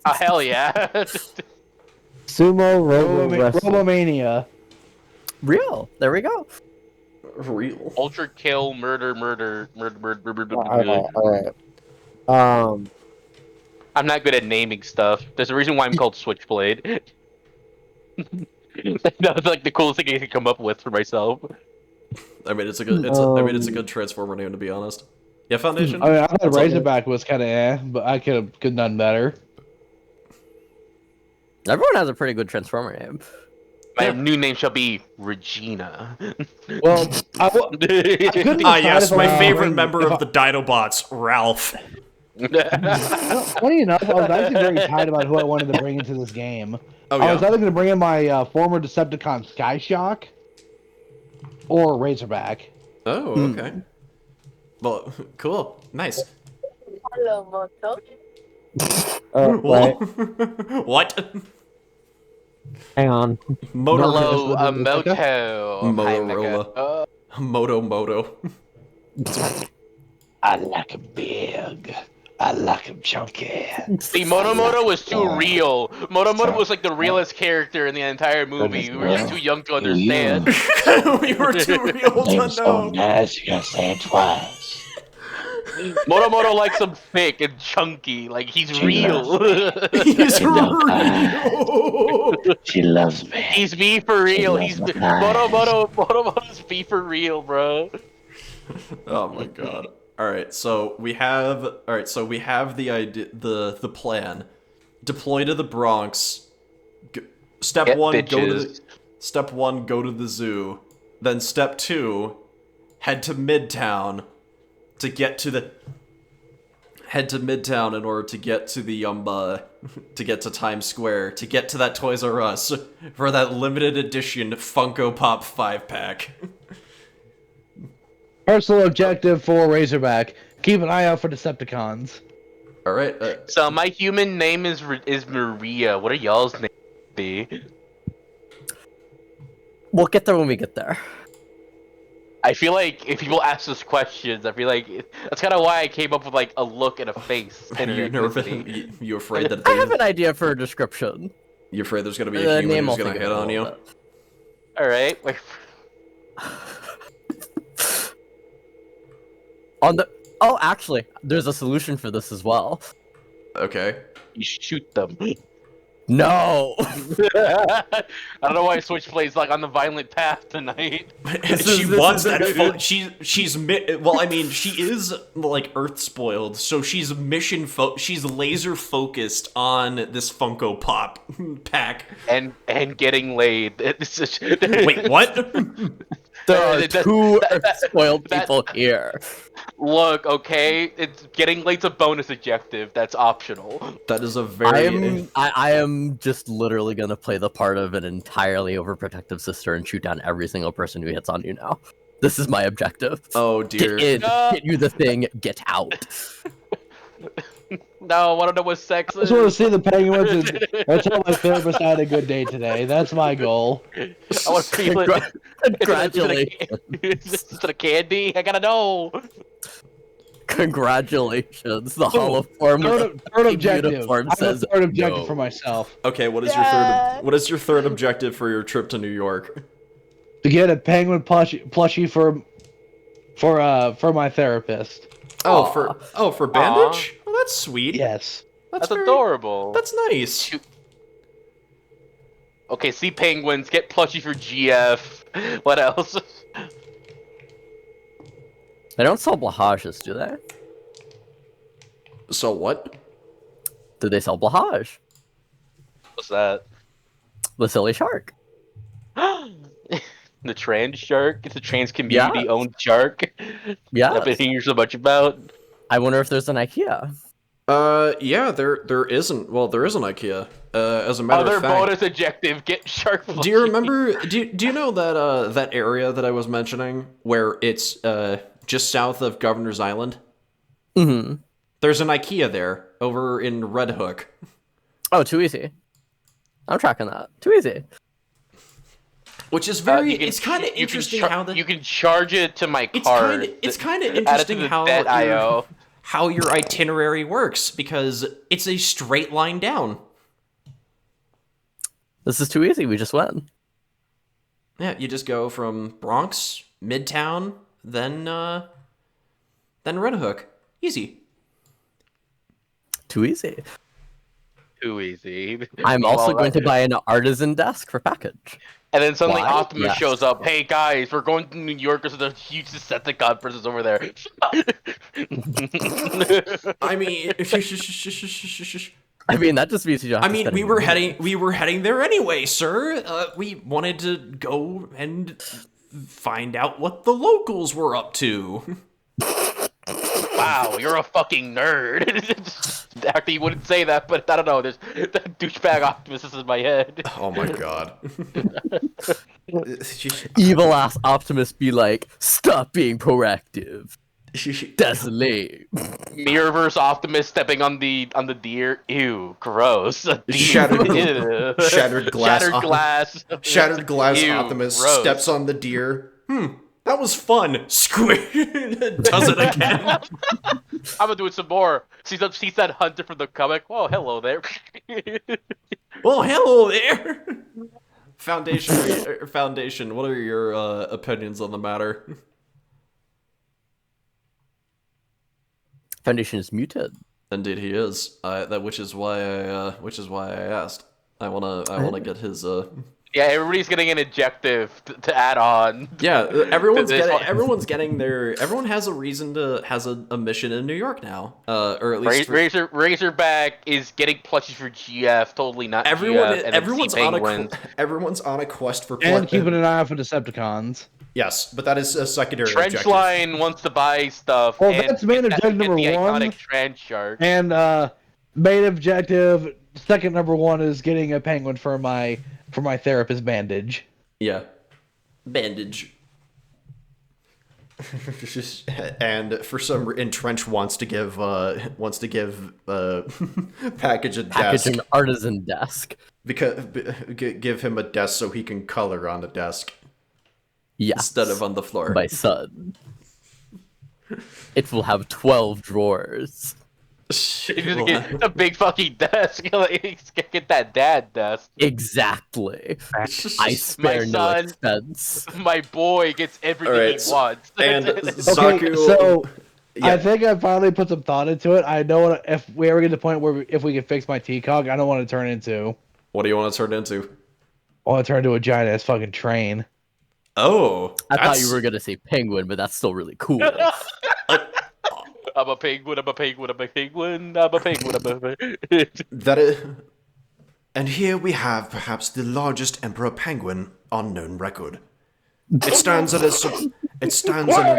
Oh, hell yeah. Sumo Robo Wrestling. Robomania. Real. There we go. Real. Ultra kill, murder. Alright. I'm not good at naming stuff. There's a reason why I'm called Switchblade. That was like the coolest thing I could come up with for myself. I mean, it's a good Transformer name, to be honest. Yeah, Foundation. I mean, I thought What's up? Razorback was kind of but I could done better. Everyone has a pretty good Transformer name. My new name shall be Regina. Well, I couldn't Yes, decide if I my wanted to favorite bring- member if of the Dinobots, Ralph. Funny enough, I was actually very tight about who I wanted to bring into this game. Oh I was yeah. either going to bring in my former Decepticon Skyshock or Razorback. Oh, okay. Well, cool. Nice. Wait, What? hang on. Hello, Moto- Moto. Motorola. Moto. I like him big. I like him chunky. See, Moto was too real. Moto was like the realest character in the entire movie. We were just too young to understand. We were too real to know. nice, you gotta say it twice. Moto likes him thick and chunky. Like, he's real. He's real. She loves me. He's me for real. He's Moto's me for real, bro. Oh my god. All right, so we have the idea, the plan. Deploy to the Bronx. Step Get 1, bitches. Step 1, go to the zoo. Then step 2, head to Midtown to get to the in order to get to the to get to Times Square, to get to that Toys R Us for that limited edition Funko Pop 5-pack. Personal objective for Razorback: keep an eye out for Decepticons. All right. So my human name is Maria. What are y'all's names be? We'll get there when we get there. I feel like if people ask us questions, I feel like that's kind of why I came up with like a look and a face. Are you nervous? You afraid that I have an idea for a description. you're afraid there's gonna be The a human name who's will gonna figure hit it on out a you? little bit. All right. Like, Actually, there's a solution for this as well. Okay. you shoot them. No. I don't know why Switchblade's like on the violent path tonight. She wants that. She's well. I mean, she is like Earth spoiled, so she's she's laser focused on this Funko Pop pack. And getting laid. Wait, what? There are two spoiled people here. Look, okay, it's getting late's a bonus objective. That's optional. That is a very. I am just literally gonna play the part of an entirely overprotective sister and shoot down every single person who hits on you now. This is my objective. Oh dear. Get in, get you the thing, get out. No, I want to know what sex I just want to see the penguins and tell my therapist I had a good day today. That's my goal. I want to feel it. Congratulations. Is it a candy? I gotta know. Congratulations. The holoform Third objective. uniform I have says a third objective no. for myself. Okay, what is your third objective for your trip to New York? To get a penguin plushie for my therapist. For bandage? Oh, that's sweet. Yes. That's adorable. That's nice. Okay, see penguins, get plushie for GF. What else? They don't sell blahages, do they? So what? Do they sell blahage? What's that? The silly shark. The trans shark? It's a trans community owned shark? Yeah. I've been hearing so much about. I wonder if there's an IKEA. Yeah, there isn't. Well, there is an IKEA. As a matter Other of fact. bonus objective, get shark plushie. Do you remember? Do you know that that area that I was mentioning where it's just south of Governor's Island? Mm-hmm. There's an IKEA there over in Red Hook. Oh, too easy. I'm tracking that. Too easy. Which is very. It's kind of interesting how you can charge it to my card. It's kind of add it to interesting the how your itinerary works because it's a straight line down. This is too easy. We just went. Yeah, you just go from Bronx, Midtown, then Red Hook. Easy. Too easy. Too easy. I'm also going to buy an artisan desk for package. And then suddenly Why? Optimus Yes. shows up. Hey guys, we're going to New York because there's a huge Decepticon presence over there. I mean, I mean, that just means you don't have I to mean, spend we were heading there anyway, sir. We wanted to go and find out what the locals were up to. Wow, you're a fucking nerd. Actually, you wouldn't say that, but I don't know. There's that douchebag Optimus is in my head. Oh my god. Evil ass Optimus be like, stop being proactive. Desolate. Mirrorverse Optimus stepping on the deer. Ew, gross. Shattered Ew. glass. Shattered glass. Shattered glass Ew, Optimus gross. steps on the deer. That was fun. Squid does it again. I'm gonna do it some more. She's that hunter from the comic. Oh, hello there. Well, hello there. Foundation. What are your opinions on the matter? Foundation is muted. Indeed, he is. Which is why I asked. I wanna get his. Yeah, everybody's getting an adjective to add on. Yeah, everyone has a reason has a mission in New York now, or at least Razorback is getting plushies for GF, totally not GF. And everyone's on a quest for And keeping an eye out for Decepticons. Yes, but that is a secondary objective. Trenchline wants to buy stuff. Well, and that's main objective number the one. iconic trench shark. And main objective, second number one is getting a penguin for my therapist bandage. Yeah, bandage. And for some reason, Trench wants to give package a desk. An artisan desk. Because give him a desk so he can color on the desk. Yes. Instead of on the floor. My son. It will have 12 drawers. Get a big fucking desk. Get that dad desk. Exactly. I spare no expense. My boy gets everything he wants. And Zaku... Okay, so yeah. I think I finally put some thought into it. I know if we ever get to the point where if we can fix my TCOG, I don't want to turn into. What do you want to turn into? I want to turn into a giant ass fucking train. Oh, I thought you were gonna say penguin, but that's still really cool. I'm a penguin, I'm a penguin, I'm a penguin, I'm a penguin, I'm a penguin. That is. And here we have perhaps the largest emperor penguin on known record. It stands at an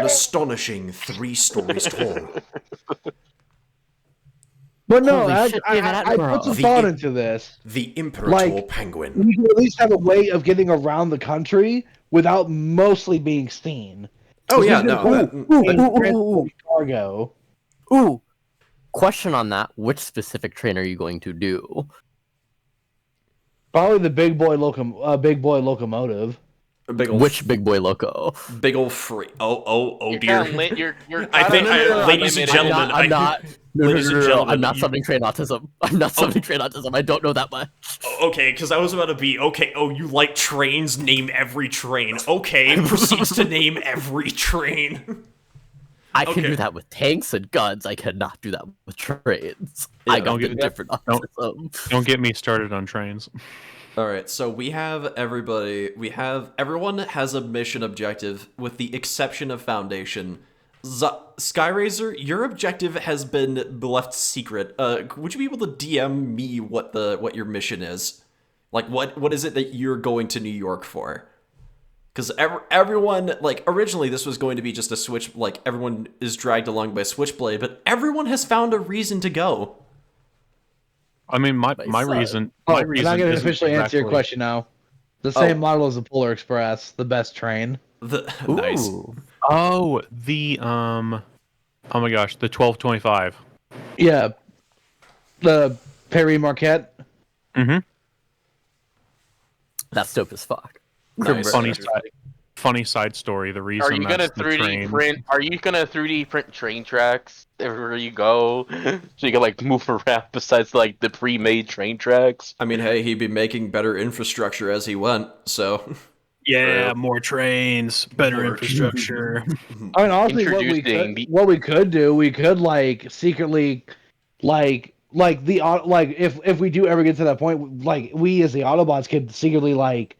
astonishing 3 stories tall. But no, Holy shit, David I put Attenborough. some thought into this. The imperator penguin. We could at least have a way of getting around the country without mostly being seen. Oh yeah, we no. could cargo. Ooh, question on that: which specific train are you going to do? Probably the big boy locomotive. Which big boy loco? Big ol' free. Oh You're dear. kinda you're I think, kinda ladies and limited. gentlemen, I'm not. ladies and gentlemen, I'm not you- summoning train autism. I'm not summoning train autism. I don't know that much. Okay, because I was about to be, okay, oh, you like trains? Name every train. Okay, proceeds to name every train. I can Okay. do that with tanks and guns. I cannot do that with trains. Yeah, I got don't the get- different autism. Don't get me started on trains. Alright, so we have everyone has a mission objective with the exception of Foundation. Skyrazor, your objective has been left secret. Would you be able to DM me what your mission is? Like, what is it that you're going to New York for? Because everyone, like, originally this was going to be just a switch, like, everyone is dragged along by Switchblade, but everyone has found a reason to go. I mean, my son. reason. Oh, My and reason I'm going to isn't officially answer your exactly- question now. The same model as the Polar Express, the best train. Nice. Ooh. Oh, the oh my gosh, the 1225. Yeah. The Perry Marquette. Mm-hmm. That's dope as fuck. Nice. Funny side story. The reason Are you gonna that's the 3D train. print? Are you gonna 3D print train tracks everywhere you go, so you can like move around besides like the pre-made train tracks? I mean, hey, he'd be making better infrastructure as he went, so. Yeah, more trains, better infrastructure. I mean, honestly, Introducing the- what we could do, we could like secretly, if we do ever get to that point, like we as the Autobots could secretly like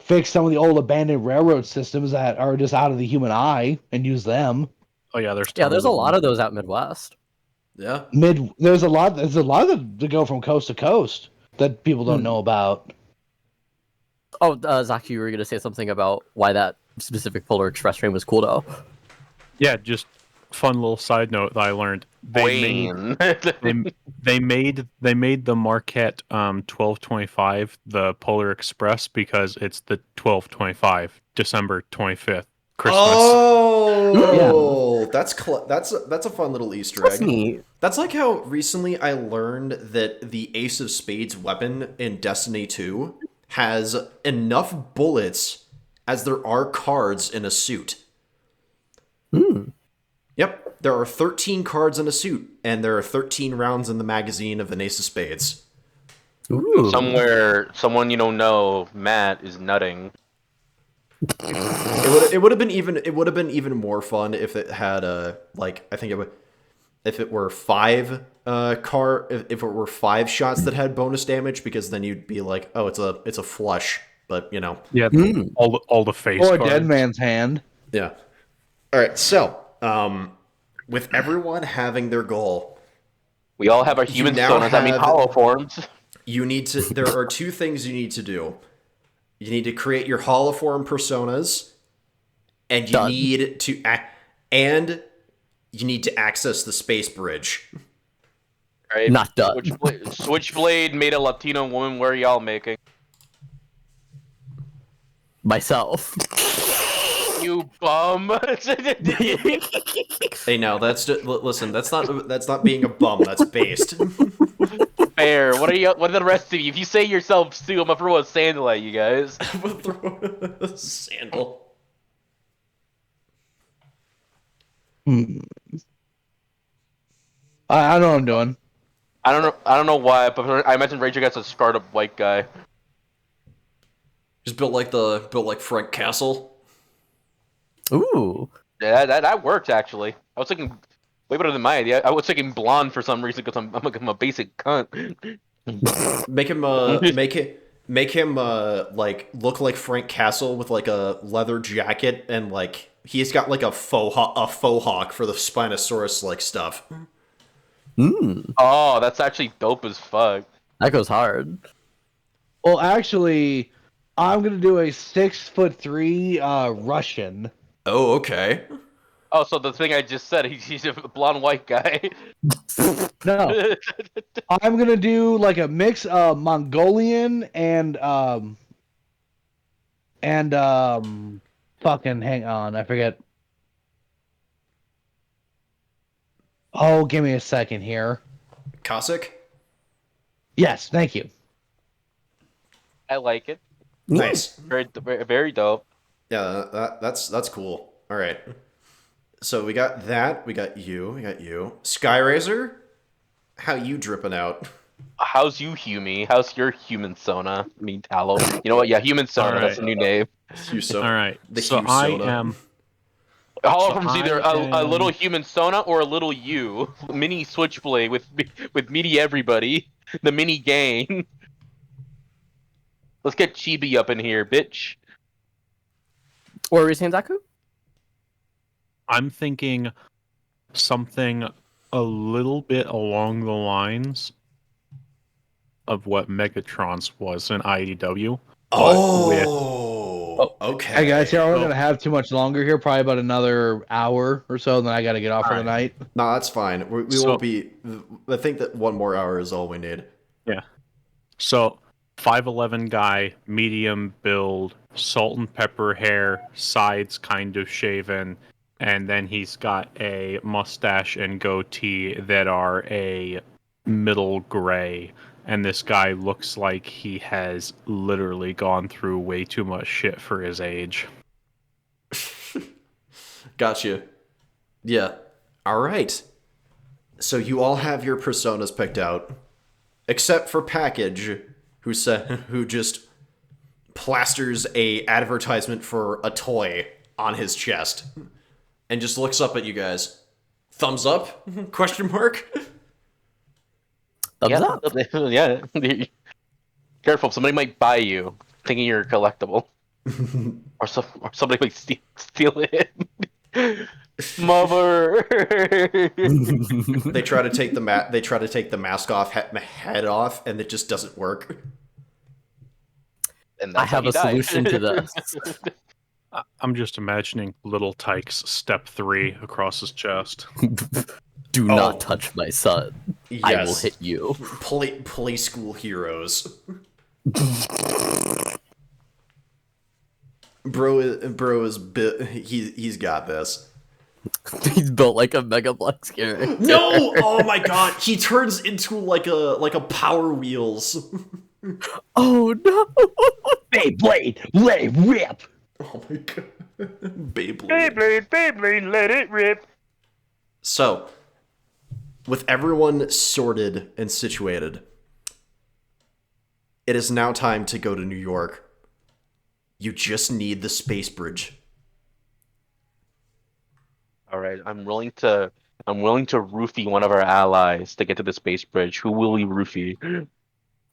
fix some of the old abandoned railroad systems that are just out of the human eye and use them. Oh yeah, there's Yeah, there's a tons lot of those out Midwest. Yeah. There's a lot that go from coast to coast that people don't know about. Oh, Zaki, you were gonna say something about why that specific Polar Express train was cool, though. Yeah, just fun little side note that I learned. Wayne. They made the Marquette 1225 the Polar Express because it's the 1225 December 25th Christmas. Oh, that's a fun little Easter That's egg. neat. That's like how recently I learned that the Ace of Spades weapon in Destiny 2 has enough bullets as there are cards in a suit. Yep, there are 13 cards in a suit, and there are 13 rounds in the magazine of an Ace of Spades. Ooh. Someone you don't know, Matt, is nutting. It would have been even more fun if it had if it were 5 if it were 5 shots that had bonus damage, because then you'd be like, oh, it's a flush, but you know. Yeah, all the face Or a cards. dead man's hand. Yeah. All right, so with everyone having their goal, We all have our human now personas. I mean, have- hollow forms. there are 2 things you need to do. You need to create your holoform personas, and you Done. need to access the space bridge. Right? Not done. Switchblade made a Latino woman. Where are y'all making? Myself. You bum. Hey, now listen. That's not being a bum. That's based. Fair. What are the rest of you? If you say yourself Sue, I'm gonna throw a sandal at you guys. Sandal. I know what I'm doing. I don't know why, but I imagine Rachel gets a scarred up white guy. Just built like Frank Castle. Ooh. Yeah, that works actually. I was thinking way better than my idea. I was thinking blonde for some reason because I'm a basic cunt. Make him make him like look like Frank Castle with like a leather jacket and like he's got like a faux hawk for the Spinosaurus like stuff. Oh, that's actually dope as fuck. That goes hard. Well, actually, I'm gonna do a 6'3" Russian. Oh, okay. Oh, so the thing I just said, he's a blonde white guy. No, I'm gonna do like a mix of Mongolian and fucking hang on, I forget. Oh, give me a second here. Cossack? Yes, thank you. I like it. Nice. Very, very dope. Yeah, that's cool. All right. So we got that. We got you. Skyrazor, how you dripping out? How's you, Humi? How's your human Sona? I mean, Tallow. You know what? Yeah, human Sona. That's a new name. All Right. The So Hugh I soda. am. All So of them's either I a little am- human Sona or a little you. Mini Switchblade with meaty everybody. The mini gang. Let's get Chibi up in here, bitch. Or were you saying, Zaku? I'm thinking something a little bit along the lines of what Megatron's was in IDW. Oh, okay. Hey guys, here we're not Well- gonna have too much longer here. Probably about another hour or so. Then I gotta get off for the Alright. night. No, that's fine. We So- won't be. I think that 1 more hour is all we need. So 5'11" guy, medium build, salt and pepper hair, sides kind of shaven, and then he's got a mustache and goatee that are a middle gray. And this guy looks like he has literally gone through way too much shit for his age. Gotcha. Yeah. All right. So you all have your personas picked out, except for Package, who just plasters a advertisement for a toy on his chest, and just looks up at you guys. Thumbs up? Question mark. Thumbs up. Yeah. Careful, somebody might buy you, thinking you're a collectible, or somebody might steal it. Mother. They try to take the mask off, head off, and it just doesn't work. And I that's how have he a died. solution to this. I'm just imagining Little Tyke's step 3 across his chest. Do Oh. not touch my son. I will Yes. hit you. Play school heroes. Bro is he's got this. He's built like a Mega Bloks character. No! Oh my god, he turns into like a Power Wheels. Oh no! Beyblade, let it rip. Oh my god. Beyblade. Beyblade, let it rip. So, with everyone sorted and situated, it is now time to go to New York. You just need the space bridge. All right, I'm willing to roofie one of our allies to get to the space bridge. Who will we roofie?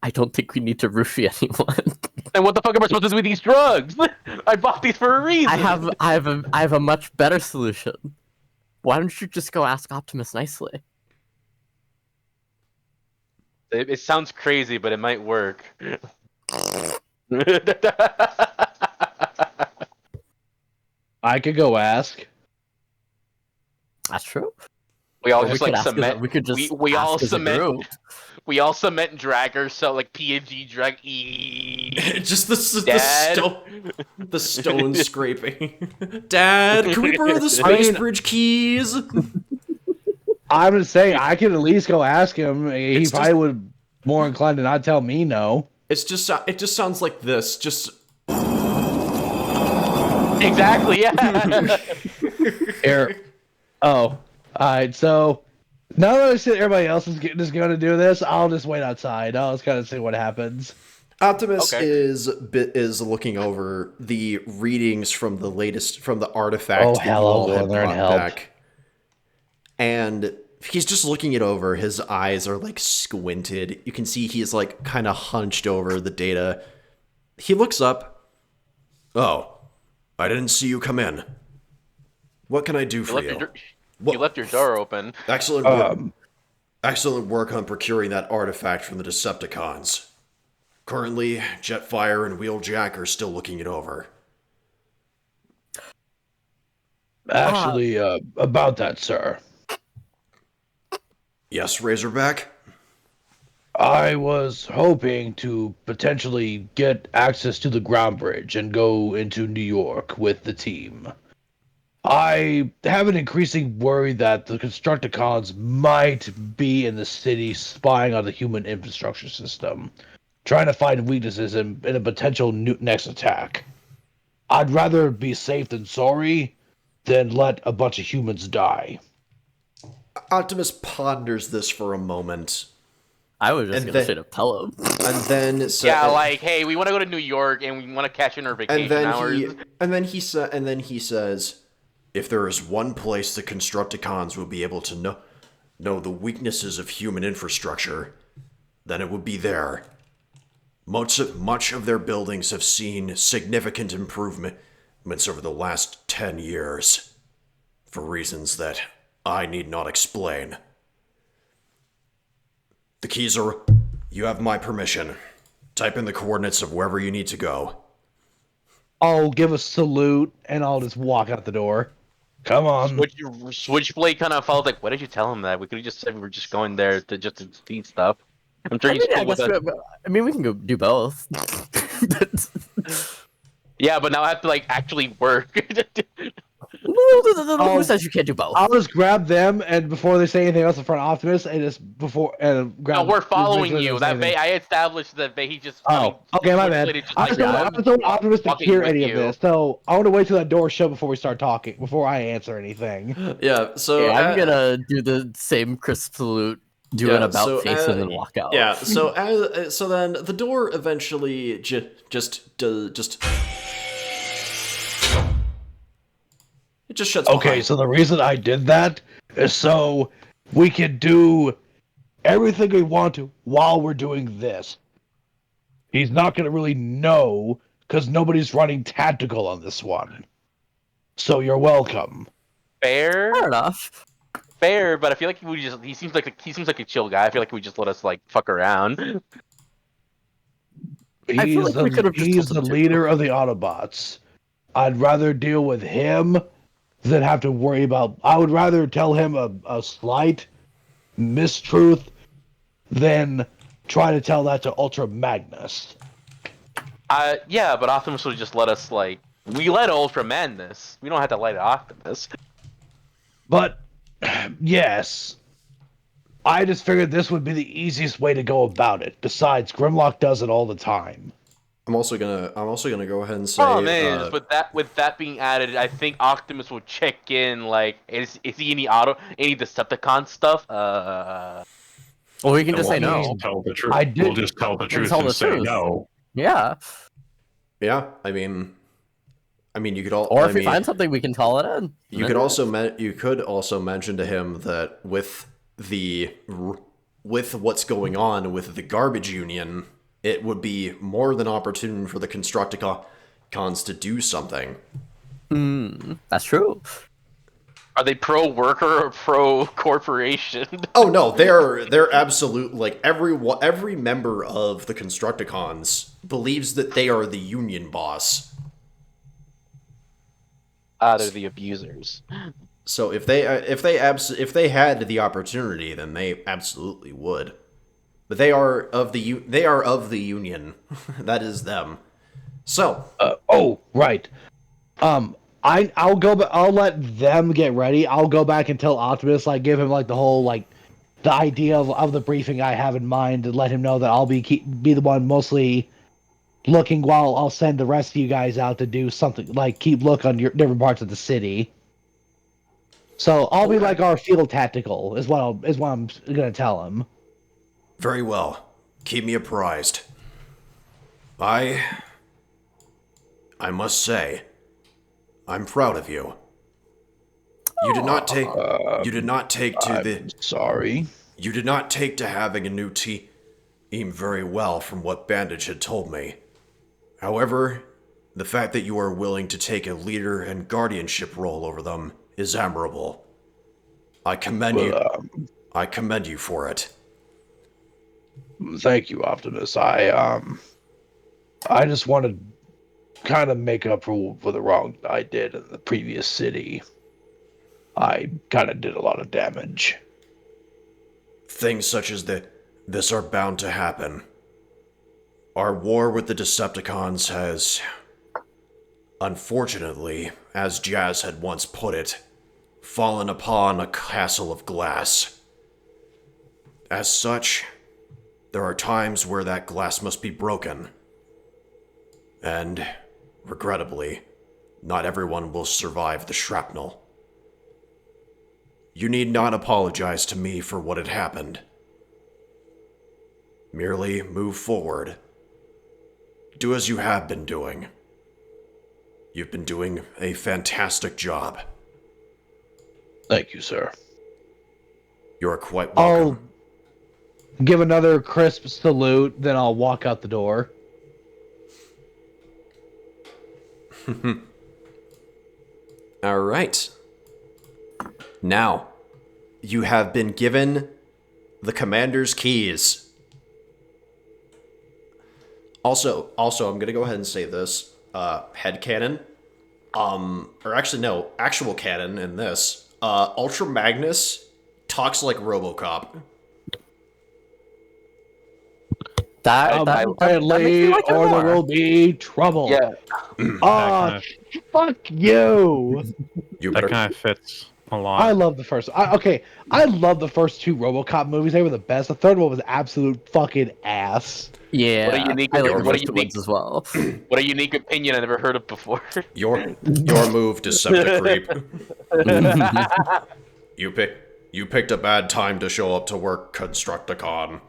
I don't think we need to roofie anyone. And what the fuck am I supposed to do with these drugs? I bought these for a reason. I have a much better solution. Why don't you just go ask Optimus nicely? It sounds crazy, but it might work. I could go ask. That's true. We all Or just we could like ask as a- cement. we could just we all ask as a cement. group. We all cement and drag ourselves like PNG drag. Just Dad? the stone scraping. Dad, can we borrow the space bridge keys? I'm just saying I could at least go ask him. He It's probably would more inclined to not tell me no. It just sounds like this. Just Exactly. Yeah. Here. Oh, alright, so now that I see everybody else is going to do this, I'll just wait outside. I'll just kind of see what happens. Optimus Okay. is looking over the readings from the artifact Oh, that hell, you I'll all go had in there and brought help. back. And he's just looking it over. His eyes are like squinted. You can see he's like kind of hunched over the data. He looks up. Oh, I didn't see you come in. What can I do for you? You left your door open. Excellent work. Excellent work on procuring that artifact from the Decepticons. Currently, Jetfire and Wheeljack are still looking it over. Actually, about that, sir. Yes, Razorback? I was hoping to potentially get access to the ground bridge and go into New York with the team. I have an increasing worry that the Constructicons might be in the city spying on the human infrastructure system, trying to find weaknesses in a potential next attack. I'd rather be safe than sorry than let a bunch of humans die. Optimus ponders this for a moment. I was just And gonna then- straight up tell him. And then Yeah, like, hey, we want to go to New York and we want to cash in our vacation hours. and then he says, if there is one place the Constructicons will be able to know the weaknesses of human infrastructure, then it would be there. Much of their buildings have seen significant improvements over the last 10 years, for reasons that I need not explain. The keys are... You have my permission. Type in the coordinates of wherever you need to go. I'll give a salute and I'll just walk out the door. Come on. Switchblade kind of felt like, why did you tell him that? We could have just said we were just going there to see stuff. I'm sure he's cool with it. We can go do both. Yeah, but now I have to like actually work. Who says you can't do both? I'll just grab them and before they say anything else in front of Optimus and grab. No, we're following make sure you. they That I established that he just. Oh, okay, my bad. I just don't want Optimus to walking hear with any you. of this, so I want to wait till that door shut before we start talking, before I answer anything. Yeah, so... Yeah, I'm gonna do the same crisp salute, do an about face, and then walk out. Yeah, so then the door eventually just it just shuts Okay, behind. so the reason I did that is so we can do everything we want to while we're doing this. He's not going to really know because nobody's running tactical on this one. So you're welcome. Fair, Fair enough. fair, but I feel like he seems like a chill guy. I feel like he would just let us like fuck around. I feel like we could have just He's told the him to. leader of the Autobots. I'd rather deal with him than have to worry about. I would rather tell him a slight mistruth than try to tell that to Ultra Magnus. Yeah, but Optimus would just let us like we let Ultra Man this. We don't have to let Optimus. But yes, I just figured this would be the easiest way to go about it. Besides, Grimlock does it all the time. I'm also gonna go ahead and say Oh man, with that being added, I think Optimus will check in. Like, is he any Decepticon stuff? Well, we can just say We'll no. just tell the truth. I did- We'll just tell the truth tell and the say truth. no. Yeah. yeah, I mean you could all Or if we find something, we can call it in. you could also mention to him that with what's going on with the garbage union, it would be more than opportune for the Constructicons to do something. That's true. Are they pro worker or pro corporation? Oh no, they're absolute, like every member of the Constructicons believes that they are the union boss. They're the abusers. So if they had the opportunity, then they absolutely would. But they are of the union. That is them. So Oh, right. I'll go. I'll let them get ready. I'll go back and tell Optimus, like, give him like the whole the idea of the briefing I have in mind, and let him know that I'll be the one mostly looking, while I'll send the rest of you guys out to do something like keep look on your different parts of the city. So I'll be like our field tactical is what I'm gonna tell him. very well. Keep me apprised. I must say, I'm proud of you. You did not take. You did not take to the. Sorry. You did not take to having a new team very well, from what Bandage had told me. However, the fact that you are willing to take a leader and guardianship role over them is admirable. I commend you. I commend you for it. Thank you, Optimus. I just want to kind of make up for the wrong I did in the previous city. I kind of did a lot of damage. Things such as this are bound to happen. Our war with the Decepticons has, unfortunately, as Jazz had once put it, fallen upon a castle of glass. As such, there are times where that glass must be broken. And, regrettably, not everyone will survive the shrapnel. You need not apologize to me for what had happened. Merely move forward. Do as you have been doing. You've been doing a fantastic job. Thank you, sir. You're quite welcome. I'll give another crisp salute, then I'll walk out the door. All right. Now, you have been given the commander's keys. Also, I'm gonna go ahead and say this. Headcanon. Or actually, no, actual canon in this. Ultra Magnus talks like RoboCop. That makes me like it or more. there will be trouble. Yeah. Oh, fuck you! You That better. kind of fits a I lot. love the first. I love the first two RoboCop movies. They were the best. The third one was absolute fucking ass. Yeah, What a unique- I like what the a first unique- ones as well. What a unique opinion I never heard of before. Your move, Decepticreep. You picked a bad time to show up to work, Constructicon.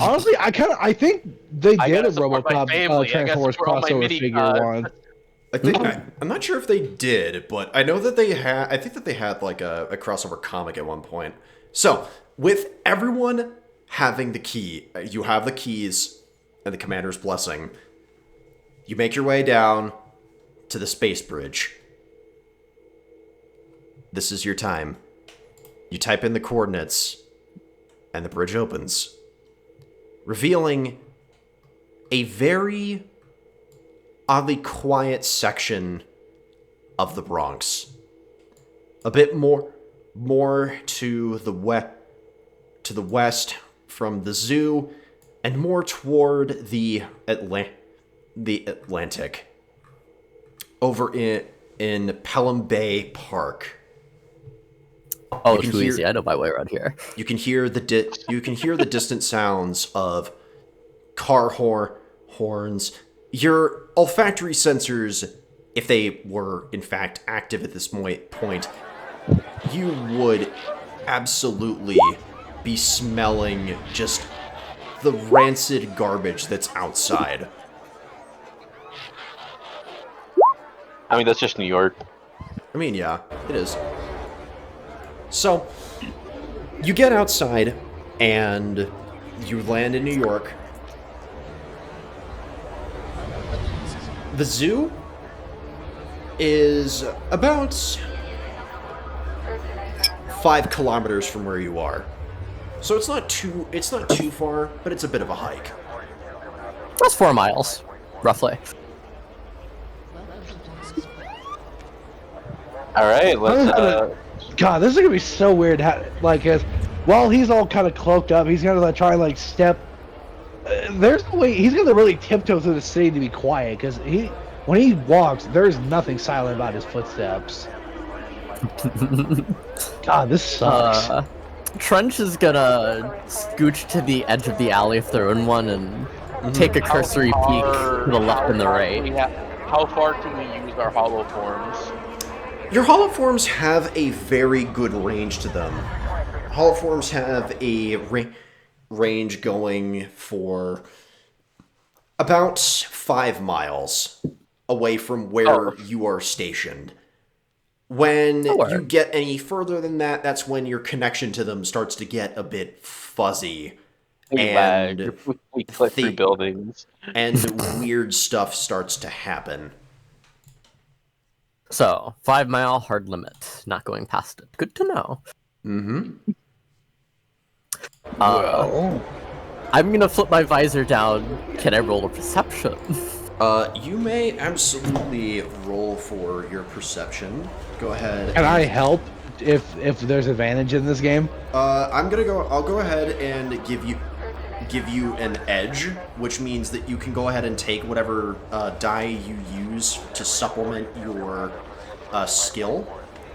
Honestly, I think they I did gotta a support my RoboCop family. I gotta Transformers support all my crossover mini figure gods. one. I'm not sure if they did, but I know that they had. I think that they had like a crossover comic at one point. So with everyone having the key, you have the keys and the commander's blessing. You make your way down to the space bridge. This is your time. You type in the coordinates, and the bridge opens, revealing a very oddly quiet section of the Bronx. A bit more to the west from the zoo, and more toward the Atlantic. Over in Pelham Bay Park. Oh, You can too hear- easy. I know my way around here. You can hear the distant sounds of car horns. Your olfactory sensors, if they were in fact active at this point, you would absolutely be smelling just the rancid garbage that's outside. I mean, that's just New York. I mean, yeah, it is. So, you get outside, and you land in New York. The zoo is about 5 kilometers from where you are. So it's not too far, but it's a bit of a hike. That's 4 miles, roughly. All right, let's. God, this is gonna be so weird. While he's all kind of cloaked up, he's gonna try and step. There's no way he's gonna really tiptoe through the city to be quiet, because when he walks, there's nothing silent about his footsteps. God, this sucks. Trench is gonna scooch to the edge of the alley if they're in one and take a cursory peek to the left and the right. How far can we use our hollow forms? Your holoforms have a very good range to them. Holoforms have a range going for about 5 miles away from where you are stationed. When Sure. you get any further than that, that's when your connection to them starts to get a bit fuzzy. We And lag. We click through the- buildings. and weird stuff starts to happen. So, 5 mile hard limit. Not going past it. Good to know. Mm-hmm. Well, I'm gonna flip my visor down. Can I roll a perception? You may absolutely roll for your perception. Go ahead. can I help if there's advantage in this game? I'll go ahead and give you an edge, which means that you can go ahead and take whatever die you use to supplement your skill,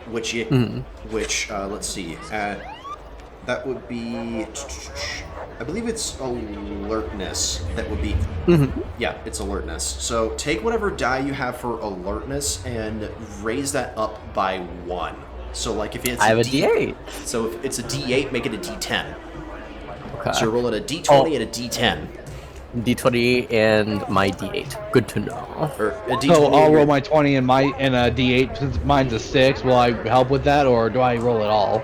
which let's see, that would be, I believe it's alertness. That would be, yeah, it's alertness. So take whatever die you have for alertness and raise that up by 1. So like if it's I have a D8. So if it's a D8, make it a D10. Okay. So you're rolling a D20 and a D10. D20 and my D8. Good to know. Or a D20. So I'll and roll my 20 and a D8 since mine's a 6. Will I help with that, or do I roll it all?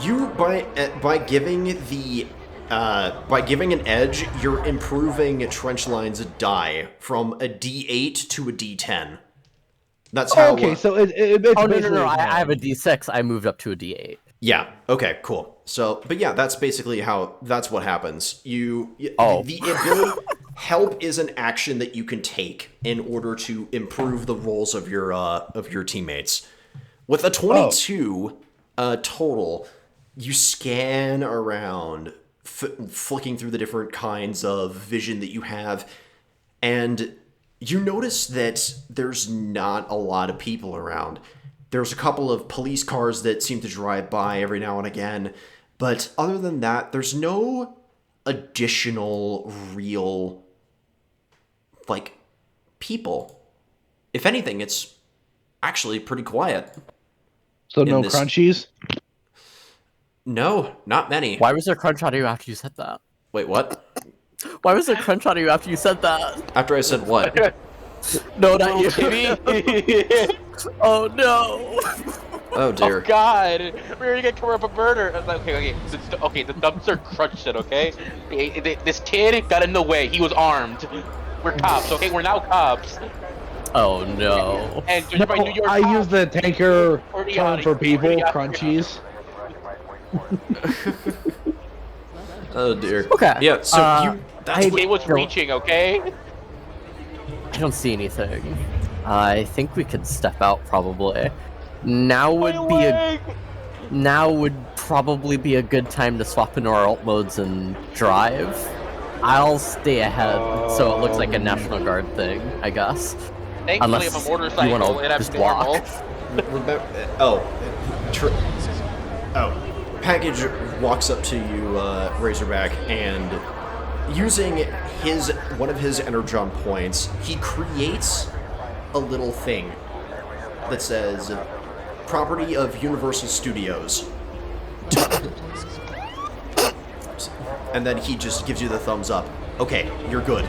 You by giving an edge, you're improving Trenchline's die from a D8 to a D10. That's how. Okay, so it's Oh, no, basically I have a D6. I moved up to a D8. Yeah. Okay. Cool. So, but yeah, that's basically that's what happens. The ability help is an action that you can take in order to improve the rolls of your teammates. With a 22 total, you scan around, flicking through the different kinds of vision that you have, and you notice that there's not a lot of people around. There's a couple of police cars that seem to drive by every now and again, but other than that, there's no additional real, like, people. If anything, it's actually pretty quiet. So no this- crunchies? No, not many. Why was there crunch audio after you said that? Wait, what? Why was there crunch audio after you said that? After I said what? No, not you. Kitty. Oh no. Oh dear. Oh God, we're gonna get covered up a murder. I was like, okay, the dumpster crushed it. Okay, this kid got in the way. He was armed. We're cops. Okay, we're now cops. Oh no. And just by New York I cops, use the tanker Already term out for of- people, already out. crunchies. Oh dear. Okay, Yeah. So that's It was reaching. Okay. I don't see anything. I think we could step out probably. Now would probably be a good time to swap into our alt modes and drive. I'll stay ahead so it looks like a National Guard thing, I guess. Thankfully, Unless I'm a you motorcycle wanna and I'm just normal. walk. Package walks up to you, Razorback, and using one of his energon points, he creates a little thing that says property of Universal Studios. And then he just gives you the thumbs up. Okay, you're good.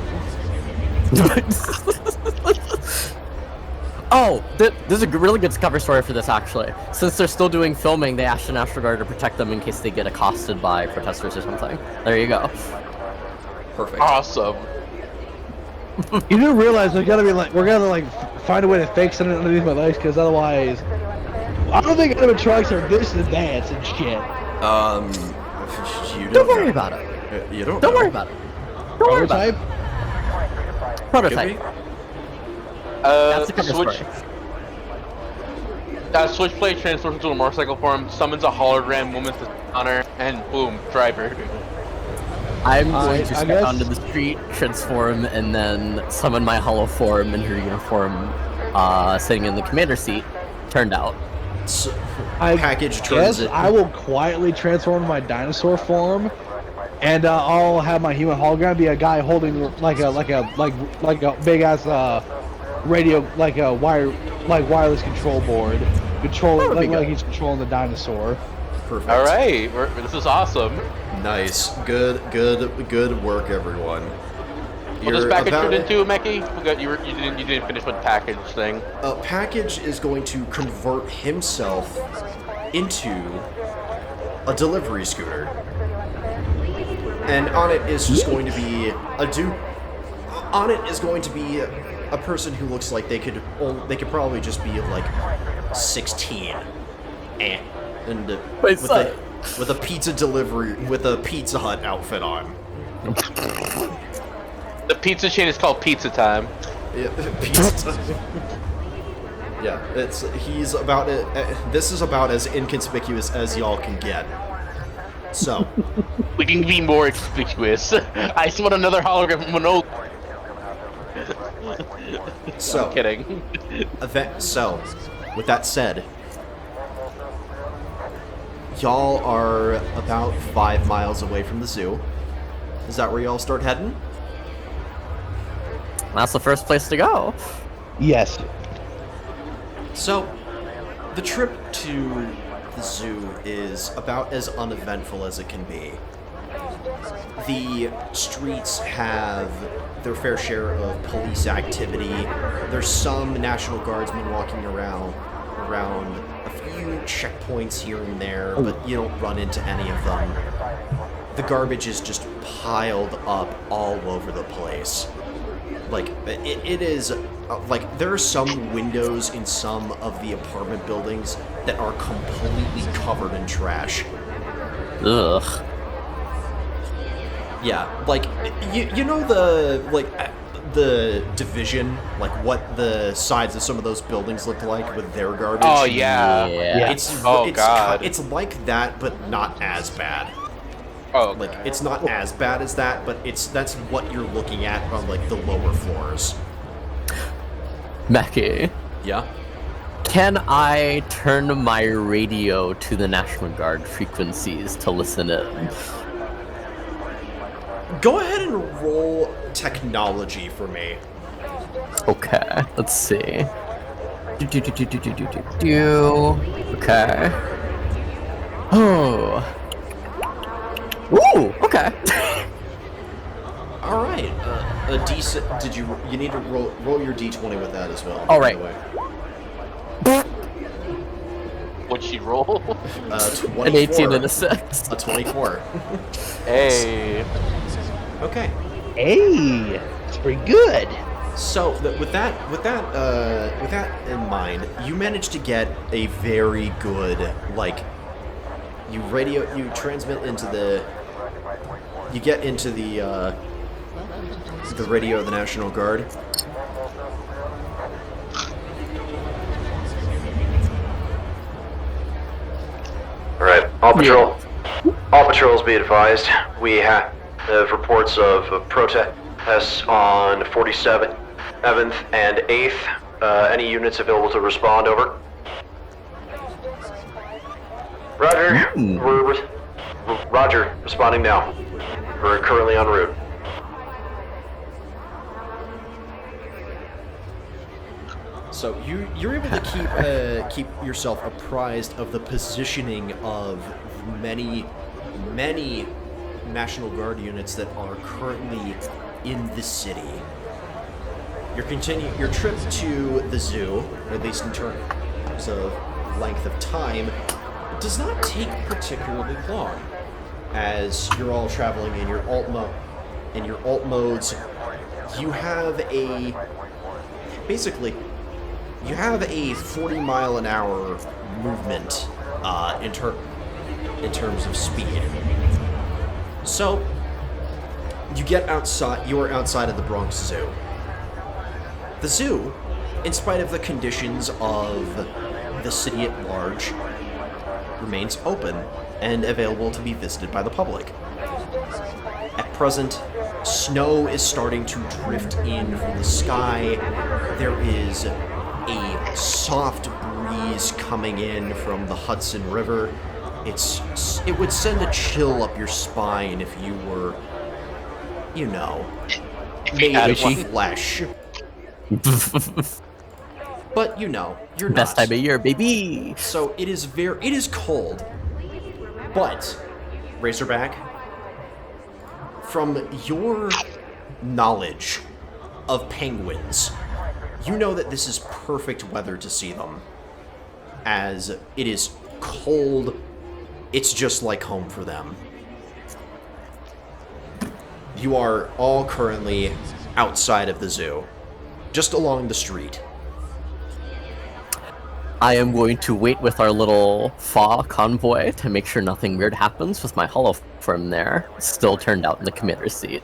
Oh, there's a really good cover story for this, actually. Since they're still doing filming, they asked the National Guard to protect them in case they get accosted by protesters or something. There you go. Perfect. Awesome. You do realize we're gonna find a way to fix it underneath my legs, because otherwise, I don't think other trucks are this advanced and shit. You Don't worry about it. You don't. Don't worry about it. Don't worry about it. Prototype? Prototype. That's the cover Switch. story. Switchblade transforms into a motorcycle form, summons a hologram woman to honor, and boom, driver. I'm going to I step guess- onto the street, transform, and then summon my hollow form in her uniform, sitting in the commander seat. Turned out. So, I package turns guess it. I will quietly transform to my dinosaur form, and I'll have my human hologram be a guy holding like a big ass radio, like a wireless control board, That would be good. he's controlling the dinosaur. Perfect. All right, this is awesome. Nice. Good work, everyone. What does package turn into, Meki? You didn't finish with package thing. Package is going to convert himself into a delivery scooter, and on it is just going to be a dude. On it is going to be a person who looks like they could probably just be like 16, and with a pizza delivery with a Pizza Hut outfit on. The pizza chain is called Pizza Time. Yeah, Pizza Time. Yeah, he's about it. This is about as inconspicuous as y'all can get. So we can be more conspicuous. I just want another hologram from an old. So I'm kidding. So, with that said, y'all are about 5 miles away from the zoo. Is that where y'all start heading? That's the first place to go. Yes. So, the trip to the zoo is about as uneventful as it can be. The streets have their fair share of police activity. There's some National Guardsmen walking around a few checkpoints here and there, but you don't run into any of them. The garbage is just piled up all over the place. Like, it is, like, there are some windows in some of the apartment buildings that are completely covered in trash. Ugh. Yeah, like, you know the division, like what the sides of some of those buildings look like with their garbage? Oh yeah. It's God. It's like that, but not as bad. Oh, Like, it's not as bad as that, but that's what you're looking at on, like, the lower floors. Meki, Yeah? can I turn my radio to the National Guard frequencies to listen in? Go ahead and roll technology for me. Okay, let's see. Okay. Oh. Ooh, okay. All right. A decent. You need to roll your d20 with that as well. All right. what'd she roll? 24. An 18 and a 6. A 24. Hey. Okay. Hey, it's pretty good. So with that in mind, you managed to get a very good, like, you transmit into you get into the radio of the National Guard. All right, all patrols be advised. We have reports of protests on 47th, 7th, and 8th. Any units available to respond, over. Roger, Roger, responding now. We're currently en route. So you're able to keep yourself apprised of the positioning of many National Guard units that are currently in the city. Your trip to the zoo, at least in terms of length of time, does not take particularly long, as you're all traveling in your alt modes. You have a 40-mile-an-hour movement in terms of speed. So you get outside. You are outside of the Bronx Zoo. The zoo, in spite of the conditions of the city at large, remains open and available to be visited by the public. At present, snow is starting to drift in from the sky. There is a soft breeze coming in from the Hudson River. It would send a chill up your spine if you were, made of flesh. But you're not. Best time of year, baby. So it is cold. But Razorback, from your knowledge of penguins, you know that this is perfect weather to see them, as it is cold. It's just like home for them. You are all currently outside of the zoo, just along the street. I am going to wait with our little FA convoy to make sure nothing weird happens with my holoform there, still turned out in the commander's seat.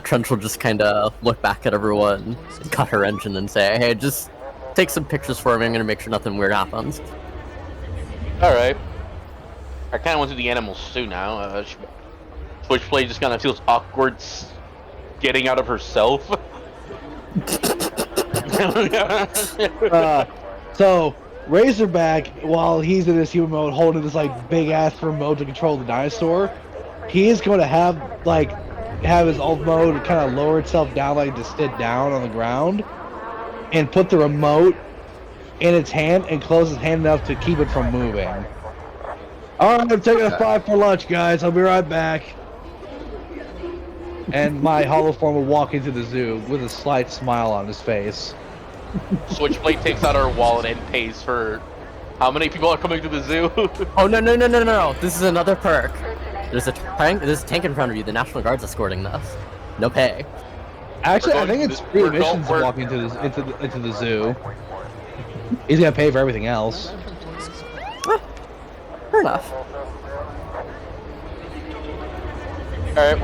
Trench will just kind of look back at everyone, cut her engine, and say, hey, just take some pictures for me. I'm going to make sure nothing weird happens. Alright. I kind of went to the animals too now. Switchblade just kind of feels awkward getting out of herself. So Razorback, while he's in this human mode, holding this like big ass remote to control the dinosaur, he is going to have his alt mode kind of lower itself down, like to sit down on the ground, and put the remote in its hand and close his hand enough to keep it from moving. All right, I'm taking a 5 for lunch, guys. I'll be right back. And my holoform will walk into the zoo with a slight smile on his face. Switchblade takes out her wallet and pays for how many people are coming to the zoo. Oh, no. This is another perk. There's a tank in front of you. The National Guard's escorting this. No pay. Actually, I think it's free admissions to walk into the zoo. He's gonna pay for everything else. Fair enough. Alright,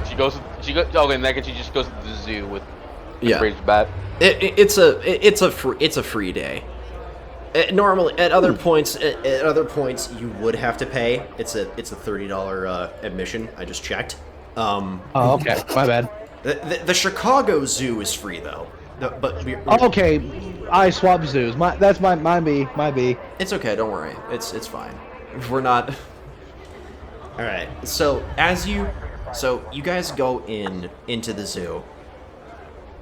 she goes. Okay, in that case, she just goes to the zoo with Razorback. It's a free day. Normally, at other points, you would have to pay. It's a $30 admission. I just checked. Oh, okay, my bad. The Chicago Zoo is free though. Okay, I swap zoos. That's my B. It's okay. Don't worry. It's fine. We're not. All right. So you guys go into the zoo,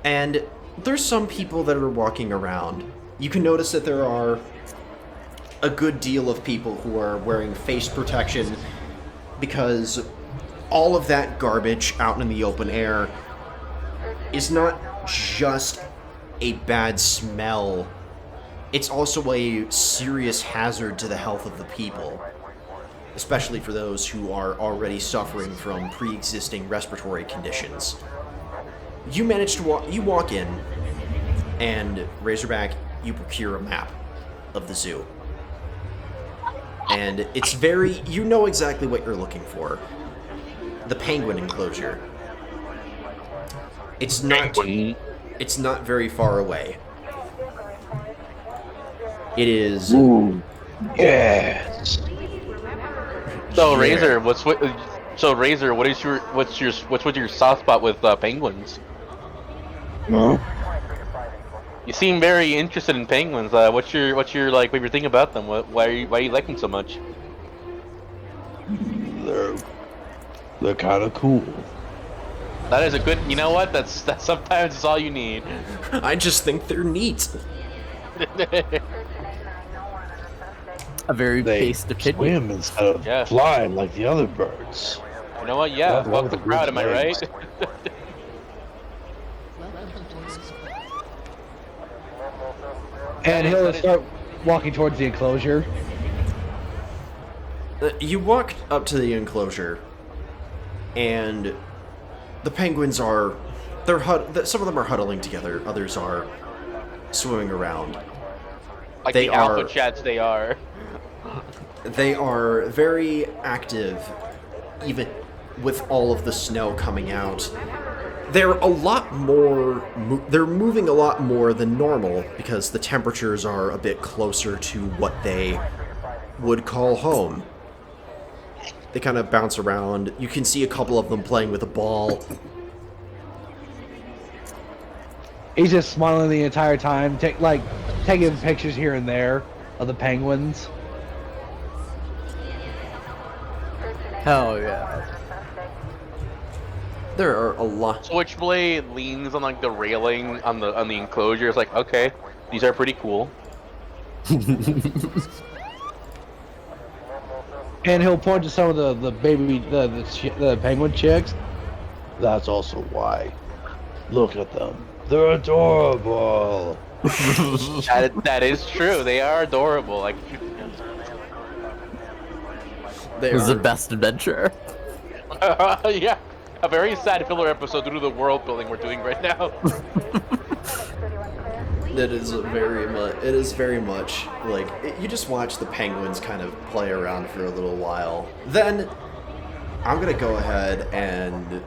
and there's some people that are walking around. You can notice that there are a good deal of people who are wearing face protection because all of that garbage out in the open air is not just a bad smell. It's also a serious hazard to the health of the people, especially for those who are already suffering from pre-existing respiratory conditions. You manage to walk in, and Razorback, you procure a map of the zoo. And it's you know exactly what you're looking for. The penguin enclosure. It's not very far away. It is. Ooh, yes. So Razor, what's your soft spot with penguins? No. You seem very interested in penguins. What's your favorite thing about them? Why you like them so much? They're kind of cool. That is a good. You know what? That's sometimes it's all you need. I just think they're neat. A very based opinion. Swim instead of flying like the other birds. You know what? Yeah, fuck the crowd. Am I right? And he'll start walking towards the enclosure. You walk up to the enclosure, and the penguins some of them are huddling together, others are swimming around. Like the alpha chats they are. They are very active, even with all of the snow coming out. They're moving a lot more than normal because the temperatures are a bit closer to what they would call home. They kind of bounce around. You can see a couple of them playing with a ball. He's just smiling the entire time, taking pictures here and there of the penguins. Hell yeah. There are a lot. Switchblade leans on like the railing on the enclosure. It's like, okay, these are pretty cool. And he'll point to some of the penguin chicks. That's also why. Look at them. They're adorable. That is true. They are adorable. Like, They It was the are. best adventure. yeah, a very sad filler episode due to the world building we're doing right now. It is very much. It is very much like you just watch the penguins kind of play around for a little while. Then I'm gonna go ahead and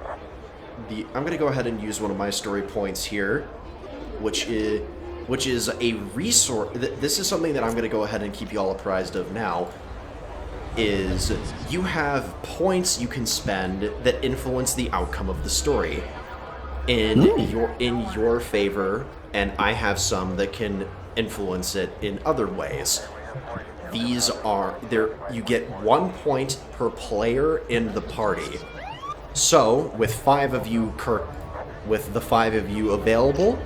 use one of my story points here, which is a resource. This is something that I'm gonna go ahead and keep you all apprised of now. Is you have points you can spend that influence the outcome of the story in your favor, and I have some that can influence it in other ways. These are there. You get 1 point per player in the party. So with the 5 of you available,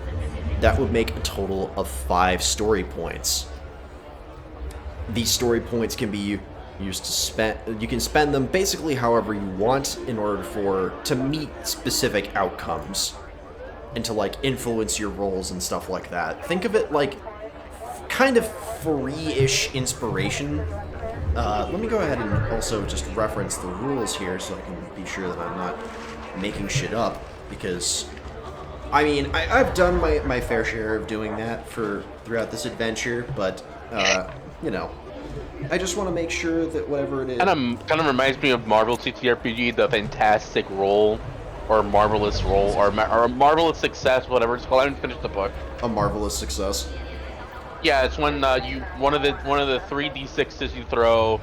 that would make a total of 5 story points. These story points can be used to spend. You can spend them basically however you want in order to meet specific outcomes and to like influence your roles and stuff like that. Think of it like kind of free-ish inspiration. Let me go ahead and also just reference the rules here so I can be sure that I'm not making shit up, because I mean I've done my fair share of doing that throughout this adventure, but you know, I just want to make sure that whatever it is... Kind of reminds me of Marvel TTRPG, the Fantastic Roll, or Marvelous Roll, or a Marvelous Success, whatever it's called. I haven't finished the book. A marvelous success. Yeah, it's when one of the 3d6s you throw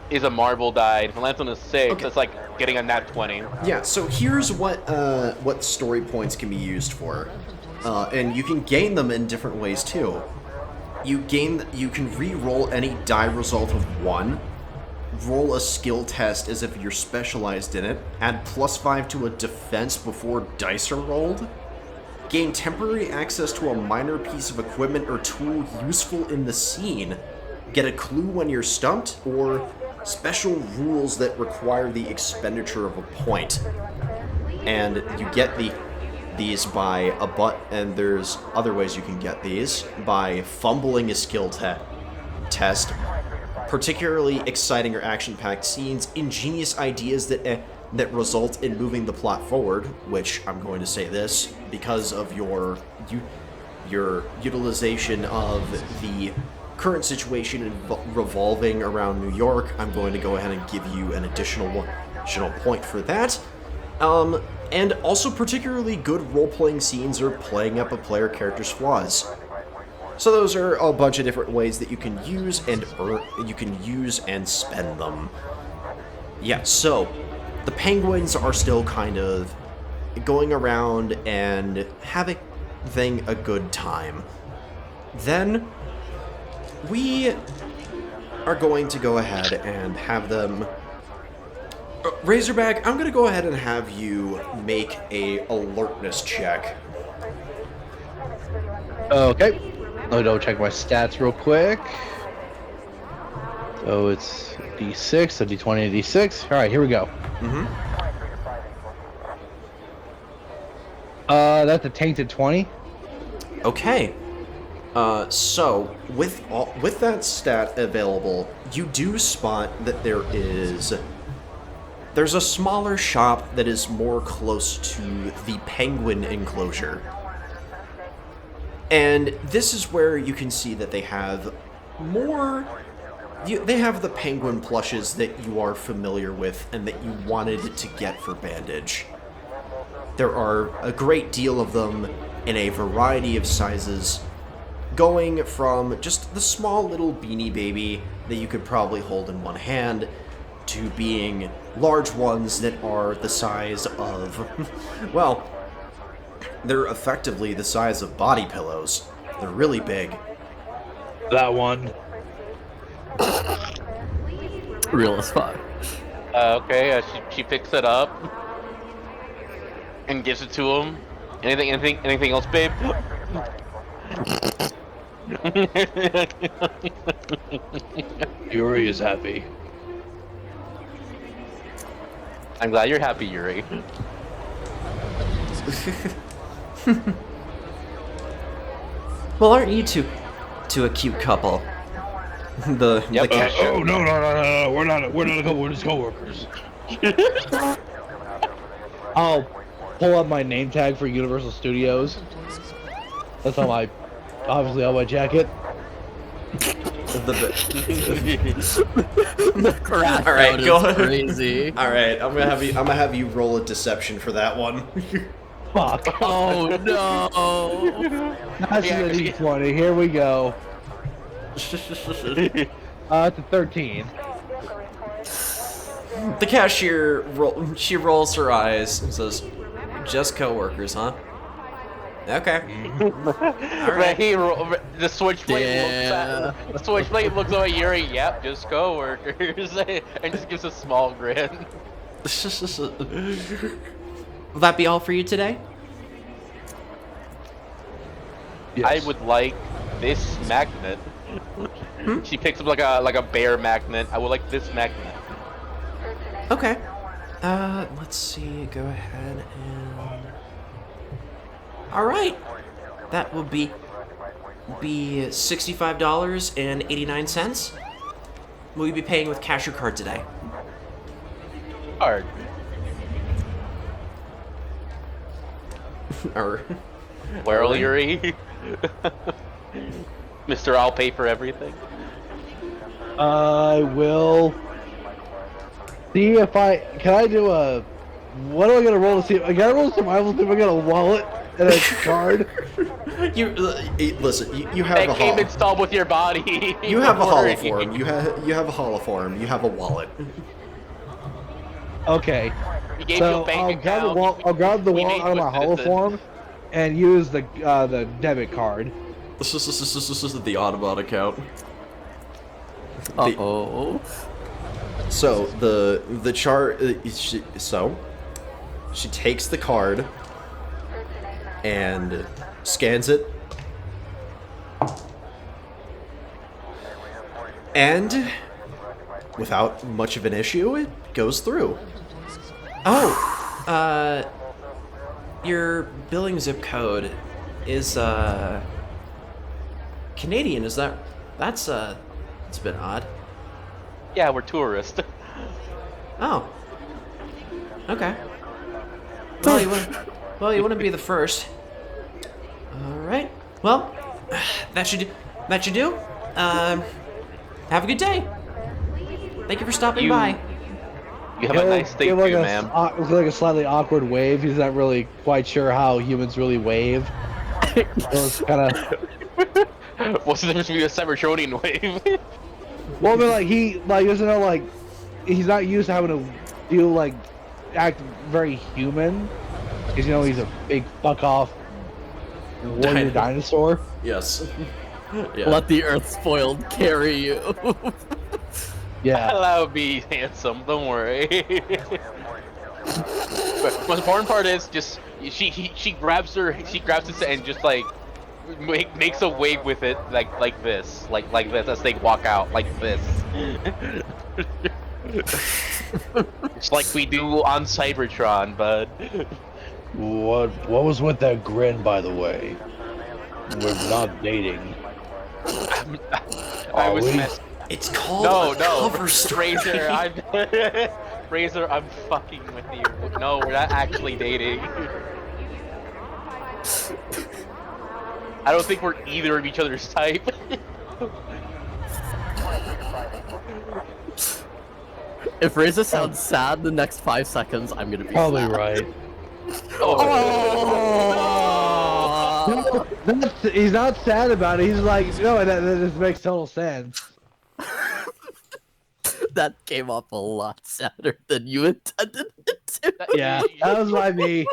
is a marble die. If it lands on a 6, Okay. it's like getting a nat 20. Yeah, so here's what story points can be used for. And you can gain them in different ways too. You can re-roll any die result of 1, roll a skill test as if you're specialized in it, add +5 to a defense before dice are rolled, gain temporary access to a minor piece of equipment or tool useful in the scene, get a clue when you're stumped, or special rules that require the expenditure of a point. And you get these by and there's other ways you can get these by fumbling a skill test, particularly exciting or action-packed scenes, ingenious ideas that result in moving the plot forward, which I'm going to say this because of your utilization of the current situation revolving around New York. I'm going to go ahead and give you an additional point for that. And also particularly good role-playing scenes or playing up a player character's flaws. So those are a bunch of different ways that you can use and spend them. Yeah, so the penguins are still kind of going around and having a good time. Then we are going to go ahead and have them... Razorback, I'm going to go ahead and have you make a alertness check. Okay. Let me double check my stats real quick. So it's D6, a D20, a D6. Alright, here we go. That's a tainted 20. Okay. So with that stat available, you do spot that there's a smaller shop that is more close to the penguin enclosure. And this is where you can see that they have they have the penguin plushes that you are familiar with and that you wanted to get for Bandage. There are a great deal of them in a variety of sizes, going from just the small little Beanie Baby that you could probably hold in one hand, to being large ones that are the size of, well, they're effectively the size of body pillows. They're really big. That one. Real as fuck. Okay, she picks it up and gives it to him. Anything else, babe? Yuri is happy. I'm glad you're happy, Yuri. Well, aren't you two a cute couple? The cashier. Oh no, we're not a couple. We're just coworkers. I'll pull up my name tag for Universal Studios. That's on my, obviously on my jacket. The crash All right, out go is ahead. crazy. All right, I'm gonna have you roll a deception for that one. Fuck. Oh no! That's Yeah, a D20. Here we go. It's a 13. The cashier she rolls her eyes and says, "Just coworkers, huh?" Okay. Right, the switchblade the switchblade looks over Yuri. Yep, just coworkers, and just gives a small grin. Will that be all for you today? I would like this magnet. She picks up like a bear magnet. I would like this magnet. Okay. Let's see. Go ahead and. All right. That will be $65.89. Will you be paying with cash or card today? Hard. Or. Well, Yuri. Mr. I'll pay for everything. I will see if can I do a, what am I gonna roll to see? I gotta roll survival to see if I got a wallet and a card. You listen. You have That a came installed with your body. You have a Don't worry. holoform. You have a holoform. You have a wallet. Okay. We gave you So a bank I'll grab the account. I'll grab the We wallet made out of you my a citizen. holoform and use the debit card. This is the Audubon account. Uh-oh. So the chart. She takes the card and scans it, and without much of an issue, it goes through. Oh, your billing zip code is Canadian. Is that? It's a bit odd. Yeah, we're tourists. Oh. Okay. Well, you wouldn't be the first. All right. Well, that should do. Have a good day. Thank you for stopping by. You have a nice day Give too, like ma'am. like a slightly awkward wave. He's not really quite sure how humans really wave. So it's kind of. What's the difference between a cybertronian wave? Well, I mean, like he doesn't know, like he's not used to having to do like act very human. Because he's a big fuck off warrior dinosaur. Yes. Yeah. Let the earth spoiled carry you. Yeah. That'll be handsome. Don't worry. But most important part is just she grabs it and just like makes a wave with it like this as they walk out like this. It's like we do on Cybertron, bud. What was with that grin, by the way? We're not dating. I was we? messed. It's called No, a no, cover story. Razor, Razor, I'm fucking with you. No, we're not actually dating. I don't think we're either of each other's type. If Reza sounds sad the next 5 seconds, I'm gonna be Probably sad. right. He's not sad about it. He's like, no, that just makes total sense. That came off a lot sadder than you intended it to. Yeah, that was by me.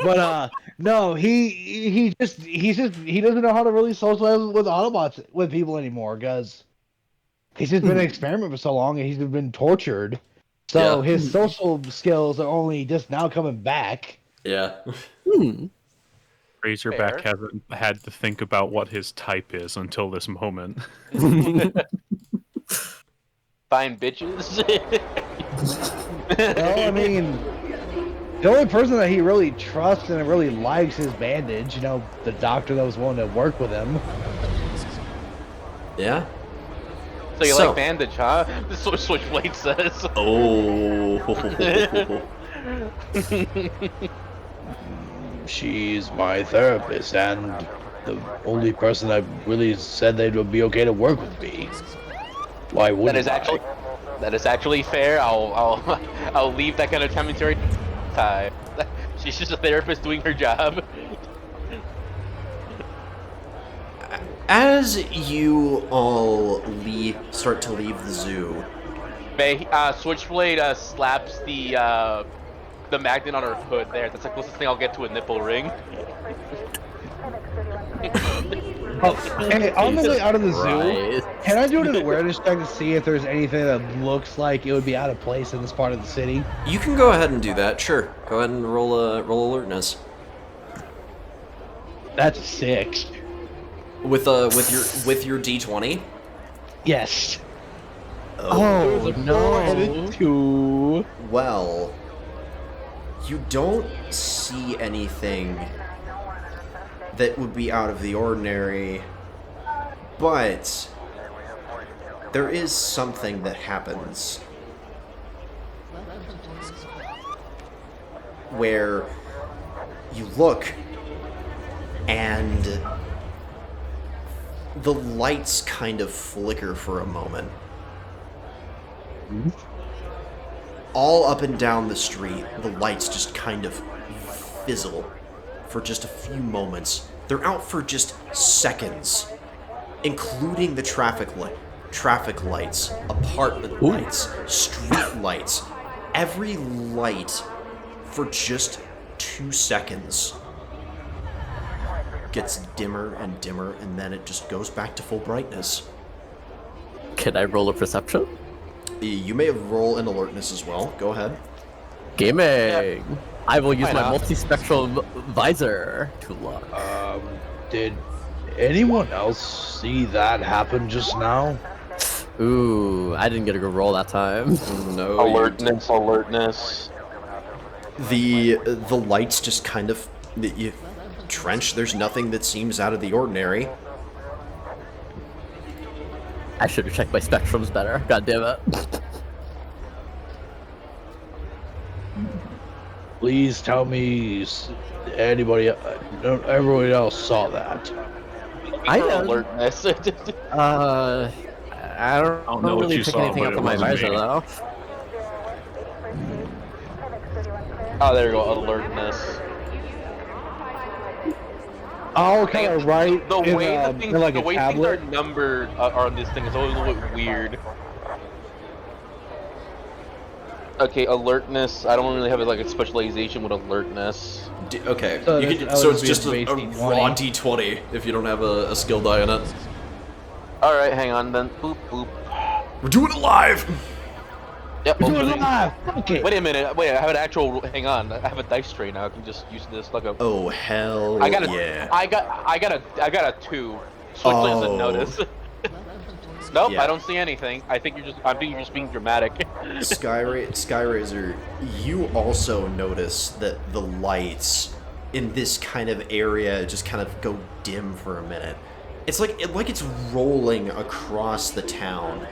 But no, he doesn't know how to really socialize with Autobots with people anymore because he's just been an experiment for so long and he's been tortured. So Yeah. his social skills are only just now coming back. Yeah. Razorback Fair. hasn't had to think about what his type is until this moment. Fine bitches. Well, I mean, The only person that he really trusts and really likes is Bandage. You know, the doctor that was willing to work with him. Yeah. So you like Bandage, huh? This is what Switchblade says. Oh. She's my therapist and the only person that really said they would be okay to work with me. Why wouldn't That is actually fair. I'll leave that kind of commentary time. She's just a therapist doing her job. As you all start to leave the zoo, Switchblade slaps the magnet on her hood there. That's the closest thing I'll get to a nipple ring. Hey, on the way out of the Right. zoo, can I do an awareness check to see if there's anything that looks like it would be out of place in this part of the city? you can go ahead and do that. Sure. Go ahead and roll alertness. That's 6. With your D20. Yes. Oh, And a 2. Well, you don't see anything that would be out of the ordinary, but there is something that happens where you look and the lights kind of flicker for a moment. All up and down the street, the lights just kind of fizzle for just a few moments. They're out for just seconds, including the traffic lights, apartment lights, street lights, every light for just 2 seconds gets dimmer and dimmer, and then it just goes back to full brightness. Can I roll a perception? You may roll an alertness as well. Go ahead. Gaming! I will use Why my not? multispectral visor to look. Did anyone else see that happen just now? Ooh, I didn't get a good roll that time. No. Alertness. The lights just kind of trench. There's nothing that seems out of the ordinary. I should have checked my spectrums better. God damn it. Please tell me everybody else saw that. I Alertness. I don't know what really you pick saw, anything but up it on my wasn't visor me. though. Oh, there you go. Alertness. Oh, kind of right. The in, way in like the a way things tablet. are numbered on this thing is always a little bit weird. Okay, alertness. I don't really have like a specialization with alertness. Okay, So you that's- can, that so would it's be just a base raw D20 if you don't have a skill die in it. All right, hang on then. Boop boop. We're doing it live! Yep. We're doing opening. it live. Fuck it. Wait a minute. Wait, I have an actual. Hang on. I have a dice tray now. I can just use this like a. Oh, hell I got a. yeah. I got a 2. Switchblade doesn't Oh. notice. Nope, Yeah. I don't see anything. I think you're just being dramatic. Skyrazor, you also notice that the lights in this kind of area just kind of go dim for a minute. It's like it's rolling across the town,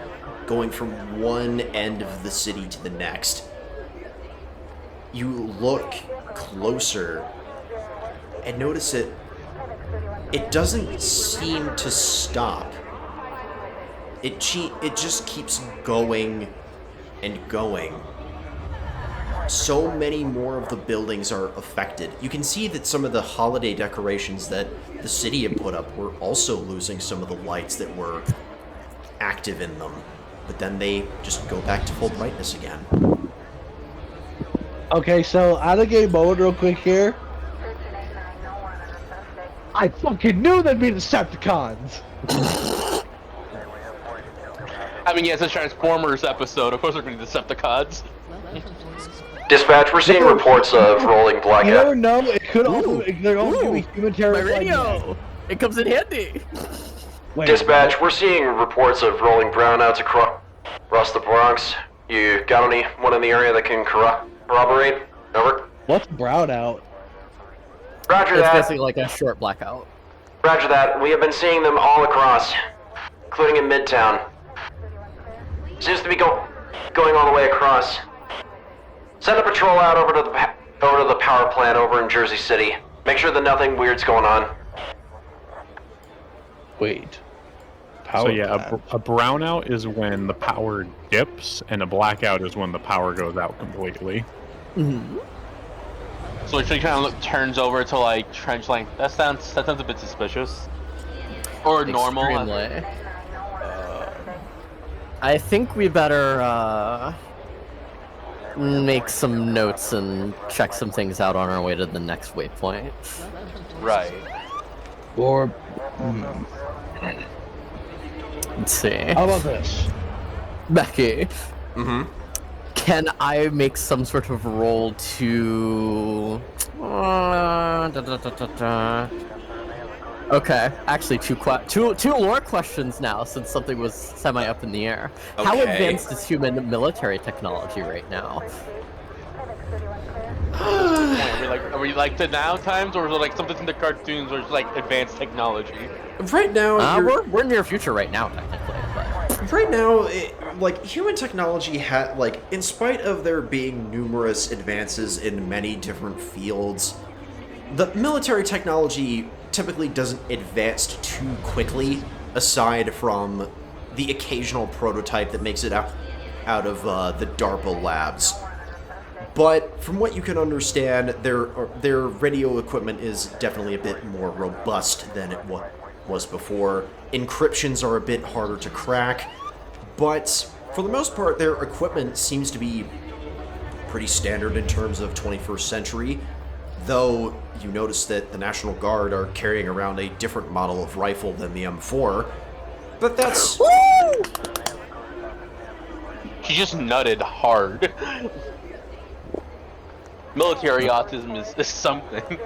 going from one end of the city to the next. You look closer and notice it doesn't seem to stop. It just keeps going and going. So many more of the buildings are affected. You can see that some of the holiday decorations that the city had put up were also losing some of the lights that were active in them. But then they just go back to full brightness again. Okay, so out of game mode real quick here. I fucking knew there'd be Decepticons. I mean, yeah, it's a Transformers episode. Of course, they're going to Decepticons. Dispatch, we're seeing reports of rolling You blackout. never know. It could also they're also be human My terrorists. radio! It comes in handy! Wait, Dispatch, we're seeing reports of rolling brownouts across the Bronx. You got anyone in the area that can corroborate? Over. What's brownout? Roger It's that. basically like a short blackout. Roger that. We have been seeing them all across, including in Midtown. Seems to be going all the way across. Send a patrol out over to the power plant over in Jersey City. Make sure that nothing weird's going on. Wait. So yeah, a brownout is when the power dips, and a blackout is when the power goes out completely. Mm-hmm. So it kind of turns over to like trench line. That sounds a bit suspicious. Or normal. Extremely. I think we better make some notes and check some things out on our way to the next waypoint. Right. Or Let's see. how about this? Becky, Mm-hmm. can I make some sort of roll to... Okay, actually two more questions now, since something was semi up in the air. How Okay. advanced is human military technology right now? Are we like the now times, or is it like something in the cartoons where it's like advanced technology? Right now, We're near future right now, technically, but... right now, human technology in spite of there being numerous advances in many different fields, the military technology typically doesn't advance too quickly, aside from the occasional prototype that makes it out of the DARPA labs. But from what you can understand, their radio equipment is definitely a bit more robust than it was before. Encryptions are a bit harder to crack, but for the most part, their equipment seems to be pretty standard in terms of 21st century, though you notice that the National Guard are carrying around a different model of rifle than the M4, but that's... She just nutted hard. Military autism is something.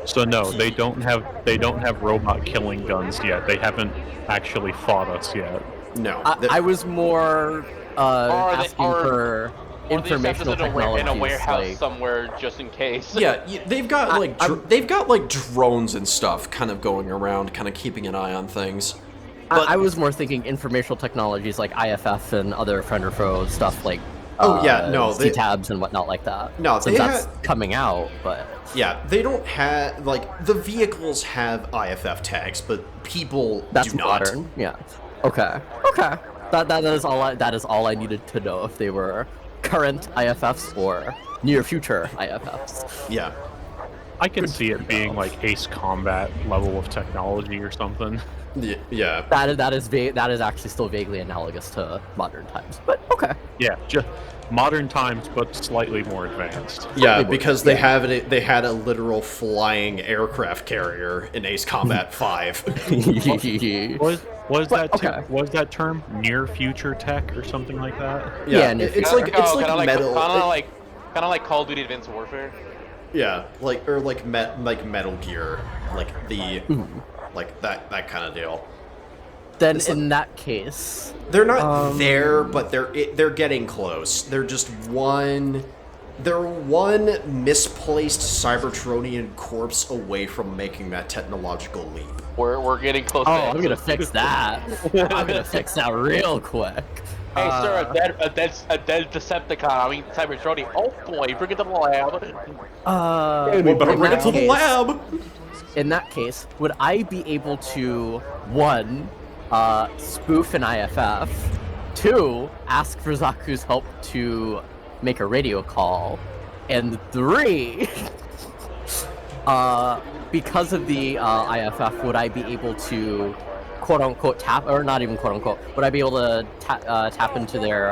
So no, they don't have robot killing guns yet. They haven't actually fought us yet. No. I was more asking for Or they set informational this in technologies. a warehouse like, somewhere just in case. Yeah, they've got drones and stuff kind of going around, kind of keeping an eye on things. But I was more thinking informational technologies like IFF and other friend or foe stuff like C-tabs and whatnot like that. No, since that's coming out, but yeah, they don't have the vehicles have IFF tags, but people that's do not. modern. Yeah. Okay. That is all I needed to know if they were current IFFs or near future IFFs. Yeah. I can see it being like Ace Combat level of technology or something. Yeah. That is actually still vaguely analogous to modern times, but okay. Yeah, just modern times, but slightly more advanced. Yeah, because they had a literal flying aircraft carrier in Ace Combat 5. Was that term near future tech or something like that? Yeah, near it's future. like metal. Kind of like Call of Duty Advanced Warfare. Yeah, like Metal Gear, like the like that kind of deal. Then in that case, They're not there, but they're getting close. They're just one misplaced cybertronian corpse away from making that technological leap. We're getting close. oh, to I'm gonna fix that. I'm gonna fix that real quick. Hey, sir, a dead Decepticon. I mean, Cybertronian. Oh boy, bring it to the lab. We better in bring it that to the case- lab. In that case, would I be able to, one, spoof an IFF, two, ask for Zaku's help to make a radio call, and three, because of the IFF, would I be able to quote-unquote tap, or not even quote-unquote, would I be able to tap into their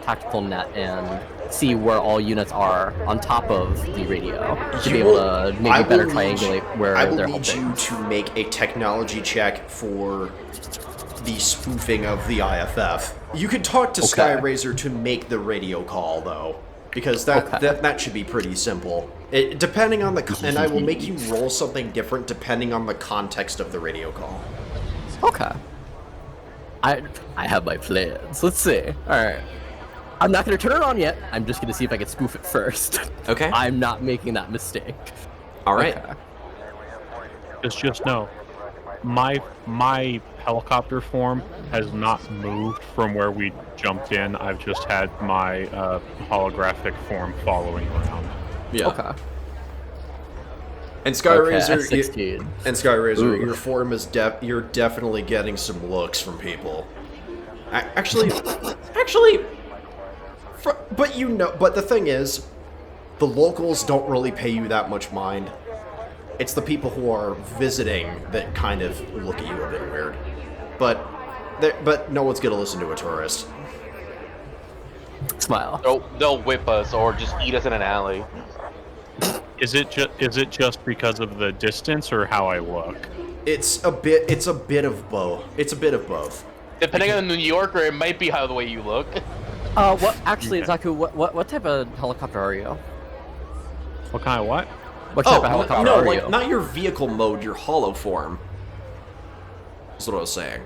tactical net and see where all units are on top of the radio to be able to maybe better triangulate where they're I will need helping? you to make a technology check for the spoofing of the IFF. You could talk to Skyrazor to make the radio call, though, because that should be pretty simple. Depending on and I will make you roll something different depending on the context of the radio call. Okay. I have my plans. Let's see. Alright. I'm not going to turn it on yet. I'm just going to see if I can spoof it first. Okay. I'm not making that mistake. All right. Okay. Just know, my helicopter form has not moved from where we jumped in. I've just had my holographic form following around. Yeah. Okay. And Skyrazor, Okay, 16. Skyrazor, your form is you're definitely getting some looks from people. Actually, but you know, but the thing is, the locals don't really pay you that much mind. It's the people who are visiting that kind of look at you a bit weird. But no one's gonna listen to a tourist. Smile. They'll whip us or just eat us in an alley. Is it just because of the distance or how I look? It's a bit of both. It's a bit of both. Depending on the New Yorker, it might be how the way you look. What? Actually, Zaku, what type of helicopter are you? What kind of what? What type of helicopter no, are like you? not your vehicle mode, your hollow form. That's what I was saying.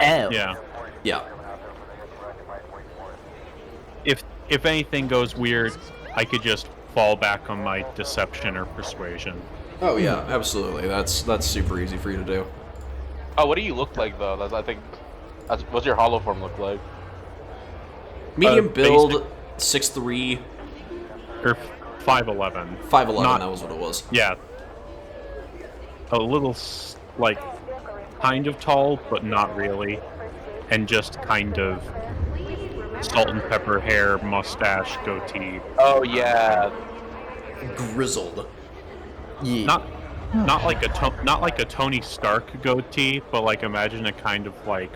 Oh. Yeah. Yeah. If anything goes weird, I could just fall back on my deception or persuasion. Oh yeah, absolutely. That's super easy for you to do. Oh, what do you look like though? What's your hollow form look like? Medium build, basic- 6'3", Or 5'11". 5'11", Not- that was what it was. Yeah. A little, like, kind of tall, but not really. And just kind of salt and pepper hair, mustache, goatee. Oh yeah. Grizzled. Yeah. Not like a Tony Stark goatee, but like imagine a kind of like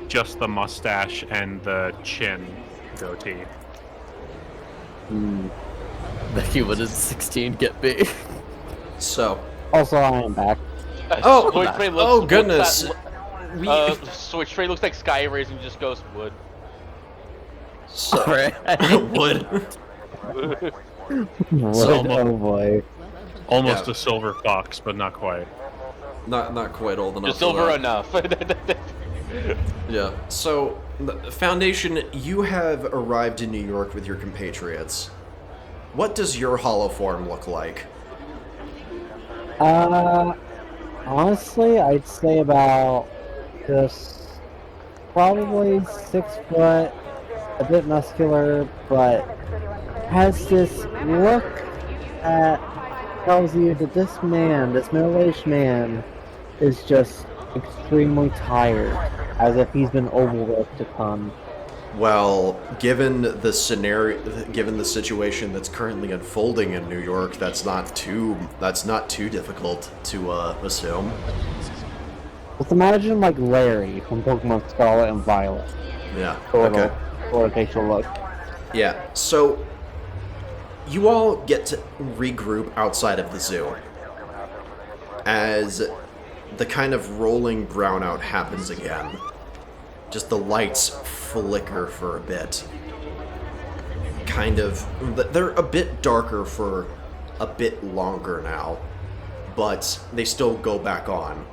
just the mustache and the chin goatee. The human is 16. Get me. So. Also, I am back. Oh, Switchblade oh looks- goodness. Switchblade looks like Sky Rays and just goes wood. So, Alright. wood. Oh boy. Almost Yeah. a silver fox, but not quite. Not quite old enough. Just for silver that. enough. Yeah. So, the Foundation, you have arrived in New York with your compatriots. What does your hollow form look like? Honestly, I'd say about just probably 6 foot, a bit muscular, but has this look that tells you that this man, this middle-aged man, is just extremely tired, as if he's been overworked a ton. Well, given the scenario, given the situation that's currently unfolding in New York, that's not too difficult to assume. Let's imagine like Larry from Pokemon Scarlet and Violet. Yeah. Total, Okay. or facial look. Yeah. So you all get to regroup outside of the zoo as the kind of rolling brownout happens again. Just the lights flicker for a bit. Kind of, they're a bit darker for a bit longer now, but they still go back on.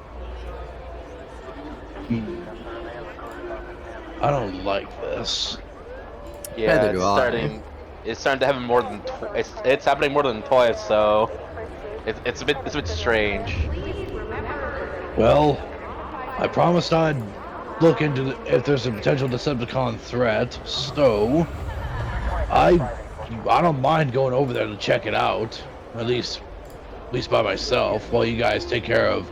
I don't like this. Yeah, Neither it's do I. starting. It's starting to happen more than. It's happening more than twice, so it's a bit strange. Well, I promised I'd look into if there's a potential Decepticon threat, so I don't mind going over there to check it out, at least by myself, while you guys take care of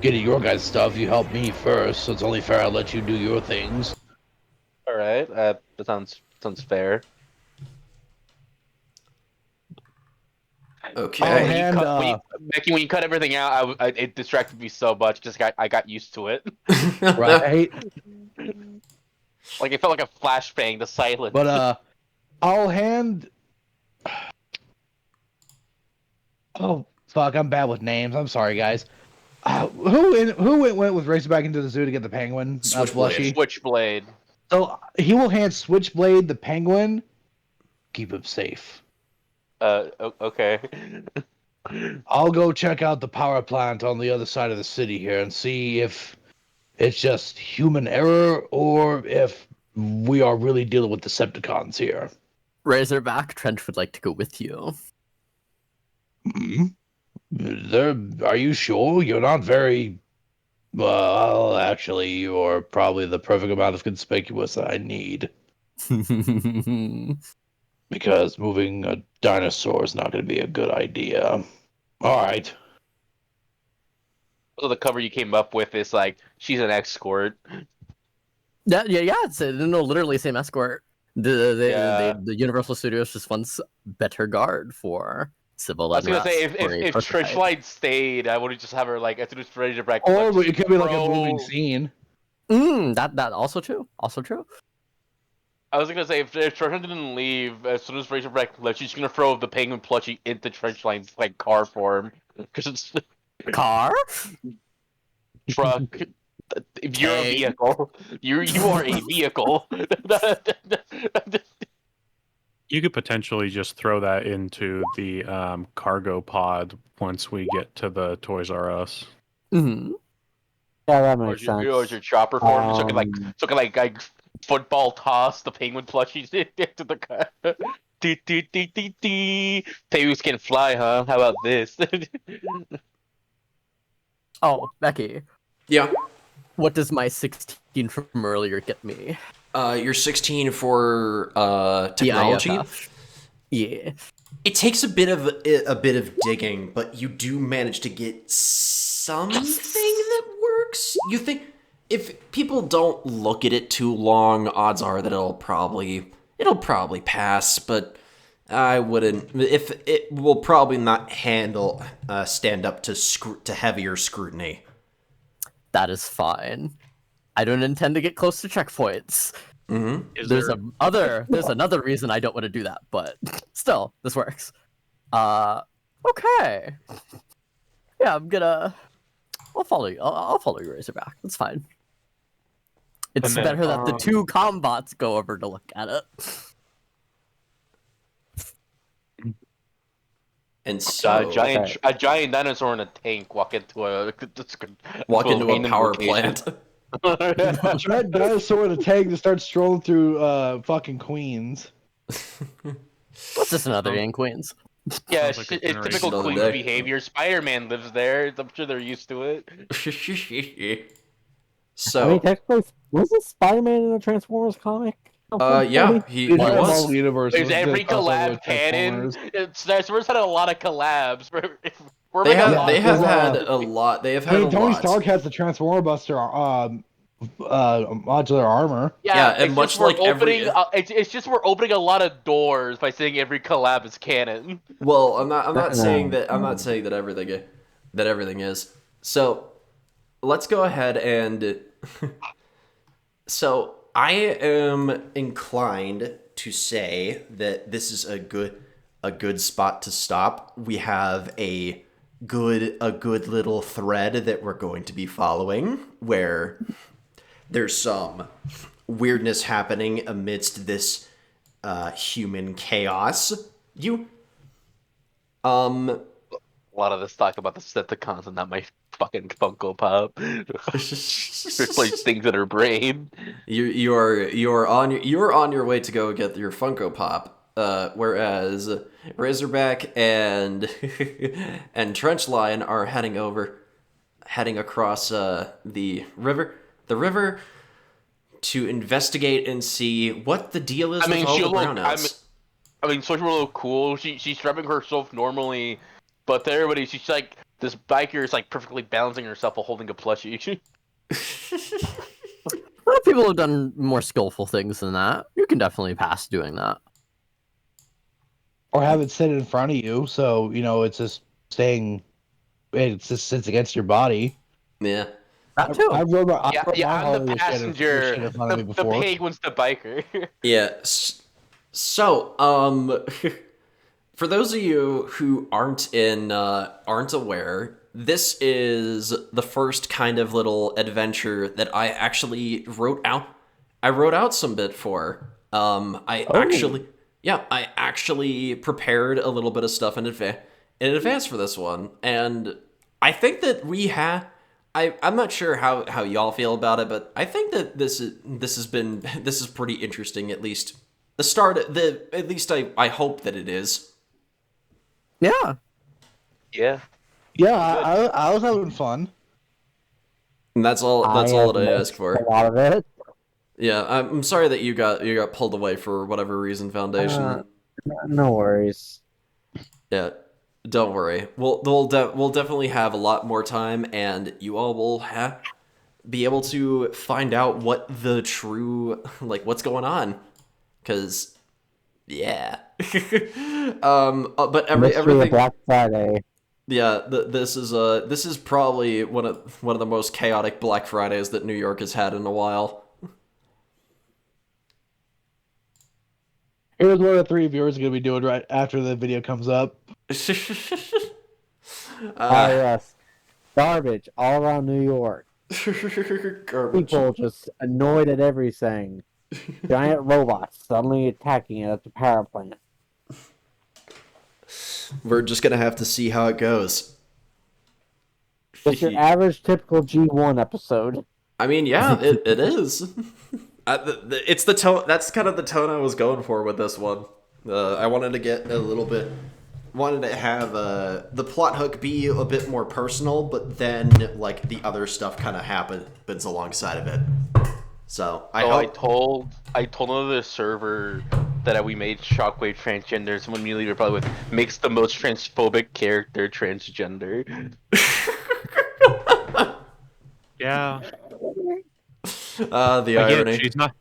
getting your guys' stuff. You help me first, so it's only fair I let you do your things. All right, that sounds fair. Okay. Becky, when you cut everything out, it distracted me so much. I got used to it. Right? Like it felt like a flashbang, the silence. But I'll hand. Oh fuck! I'm bad with names. I'm sorry, guys. Who went with Racer back into the zoo to get the penguin? Switchblade. Switchblade. So he will hand Switchblade the penguin. Keep him safe. Okay. I'll go check out the power plant on the other side of the city here and see if it's just human error or if we are really dealing with Decepticons here. Razorback, Trench would like to go with you. Hmm? Are you sure? You're not very... Well, actually, you're probably the perfect amount of conspicuous I need. Because moving a dinosaur is not going to be a good idea. Alright. So the cover you came up with is like she's an escort. Yeah, it's literally same escort. The Universal Studios just wants better guard for civil I was gonna unrest. say if Switchblade stayed, I would just have her like as soon as Razorback. Or like, it could be like a throw- moving scene. That also true. I was gonna say if Trenchline didn't leave, as soon as Razorback left, she's gonna throw the penguin plushie into Trenchline's like car form because it's Car? truck. If you're a vehicle, you are a vehicle. You could potentially just throw that into the cargo pod once we get to the Toys R Us. Mm-hmm. Yeah, that Or makes is your sense. chopper form, so it can like football toss the penguin plushies into the car. Penguins can fly, huh? How about this? Oh, Becky, Yeah. what does my 16 from earlier get me? You're 16 for The technology. IFF. Yeah. It takes a bit of digging, but you do manage to get something that works. You think if people don't look at it too long, odds are that it'll probably pass, but I wouldn't. If it will probably not stand up to heavier scrutiny. That is fine. I don't intend to get close to checkpoints. Mm-hmm. There's another reason I don't want to do that, but still, this works. Okay. Yeah, I'll follow you. I'll follow you, Razorback. That's fine. It's And then, better that the two combots go over to look at it. And so a giant dinosaur in a tank walk into a power plant. Giant dinosaur in a tank that starts strolling through fucking Queens. It's just another day in Queens. Yeah, Sounds like it's a generation typical another Queen's day. behavior. Spider-Man lives there. I'm sure they're used to it. I mean, So technically, wasn't Spider-Man in a Transformers comic? yeah, he It's was. Marvel Universe. There's It's every just crossover collab with canon. Transformers. Transformers had a lot of collabs. They have Yeah, had a lot. They have I had mean, a Tony lot. Stark has the Transformer Buster modular armor. Yeah, and it's much just we're like every- opening, it's just we're opening a lot of doors by saying every collab is canon. Well, I'm not saying that. I'm not saying that everything is. So let's go ahead and. So I am inclined to say that this is a good spot to stop. We have a good little thread that we're going to be following where there's some weirdness happening amidst this human chaos. A lot of this talk about the Decepticons and not my fucking Funko Pop. There's like things in her brain. You're on your way to go get your Funko Pop, whereas Razorback and and Trenchline are heading across the river to investigate and see what the deal is with all the brownouts. Switchblade look cool. She's driving herself normally, but to everybody, she's like this biker is like perfectly balancing herself while holding a plushie. A lot of people have done more skillful things than that. You can definitely pass doing that. Or have it sit in front of you, so it's just staying. It just sits against your body. Yeah. That too. I rode my I'm Harley the with shit passenger. in front of me The before. penguin's the biker. Yeah. So, for those of you who aren't aware, this is the first kind of little adventure that I actually wrote out. I wrote out some bit for. I actually prepared a little bit of stuff in advance for this one, and I think that I'm not sure how y'all feel about it, but I think that this is pretty interesting. At least the start. At least I hope that it is. Yeah. Yeah. Yeah, I was having fun. And that's all that I ask A for. lot of it. Yeah, I'm sorry that you got pulled away for whatever reason, Foundation. No worries. Yeah, don't worry. We'll definitely have a lot more time, and you all will be able to find out what the true what's going on, because yeah. But Mystery of everything. Black Friday. Yeah, this is probably one of the most chaotic Black Fridays that New York has had in a while. Here's what the 3 viewers are gonna be doing right after the video comes up. Yes. Garbage all around New York. Garbage. People just annoyed at everything. Giant robots suddenly attacking it at the power plant. We're just gonna have to see how it goes. Just your average typical G1 episode. I mean, yeah, it is. It's the tone. That's kind of the tone I was going for with this one. I wanted to get a little bit. Wanted to have the plot hook be a bit more personal, but then the other stuff kind of happens alongside of it. So I told another server that we made Shockwave transgender. Someone immediately replied with, "Makes the most transphobic character transgender." Yeah. The irony. Again,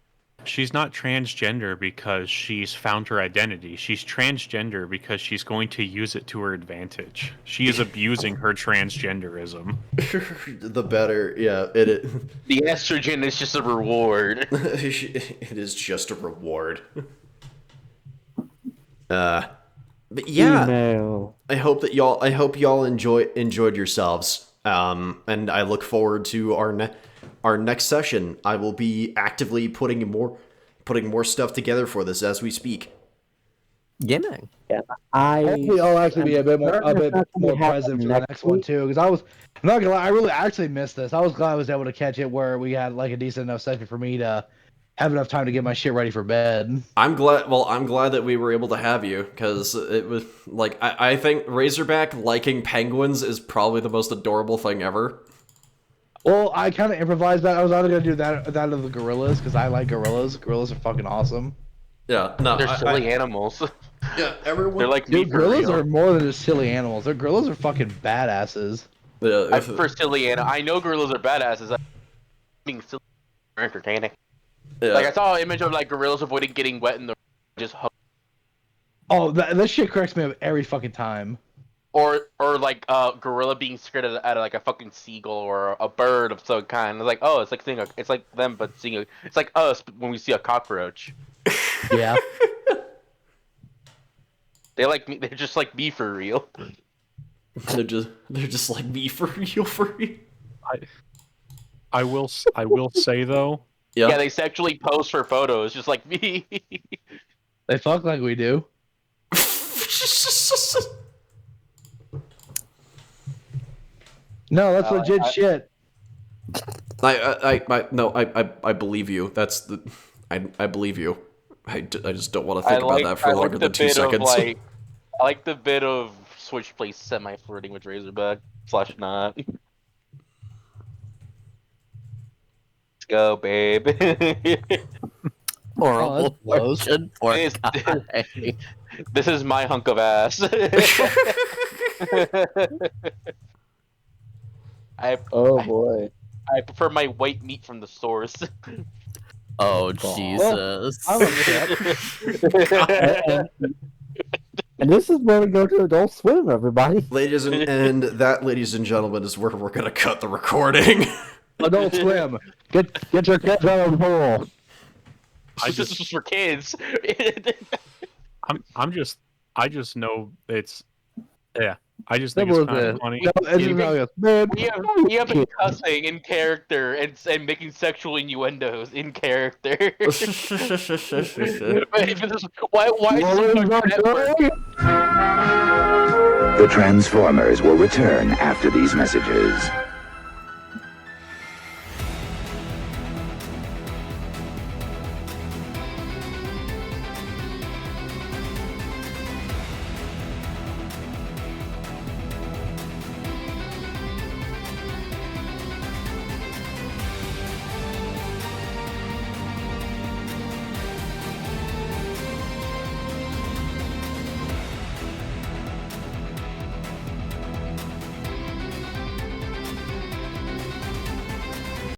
she's not transgender because she's found her identity. She's transgender because she's going to use it to her advantage. She is abusing her transgenderism. The better, yeah. The estrogen is just a reward. It is just a reward. But yeah, Email. I hope y'all enjoyed yourselves. And I look forward to our next session. I will be actively putting more stuff together for this as we speak. Yeah. Hopefully, I'll actually be a bit more present for the next one too. Because I'm not gonna lie, I really actually missed this. I was glad I was able to catch it where we had a decent enough session for me to have enough time to get my shit ready for bed. I'm glad that we were able to have you, because it was I think Razorback liking penguins is probably the most adorable thing ever. Well, I kind of improvised that. I was either gonna do that of the gorillas because I like gorillas. Gorillas are fucking awesome. Yeah, no, They're silly animals. Yeah, everyone. They're like Dude, me for gorillas real. are more than just silly animals. Gorillas are fucking badasses. Yeah, I prefer silly animals. I know gorillas are badasses. I'm being silly or entertaining. yeah. I saw an image of gorillas avoiding getting wet in the just hug. Oh, that shit cracks me up every fucking time. Or gorilla being scared at a fucking seagull or a bird of some kind. It's oh, it's like them, but seeing it's like us when we see a cockroach. Yeah. They're just like me for real. They're just like me for real. I will say though. Yeah, they sexually pose for photos, just like me. They fuck like we do. No, that's legit shit. I believe you. I believe you. I just don't want to think about that for longer than 2 seconds. I like the bit of Switchblade semi-flirting with Razorback / not. Let's go, babe. Horrible that's fortune for This- guy. This is my hunk of ass. Oh boy. I prefer my white meat from the source. Oh Jesus! I like that. And this is where we go to Adult Swim, everybody. Ladies and gentlemen, is where we're gonna cut the recording. Adult Swim. Get your kids out of the pool. This is for kids. I just know it's I just think it's kind of funny. We have been cussing in character and making sexual innuendos in character. Why is it so much effort? The Transformers will return after these messages.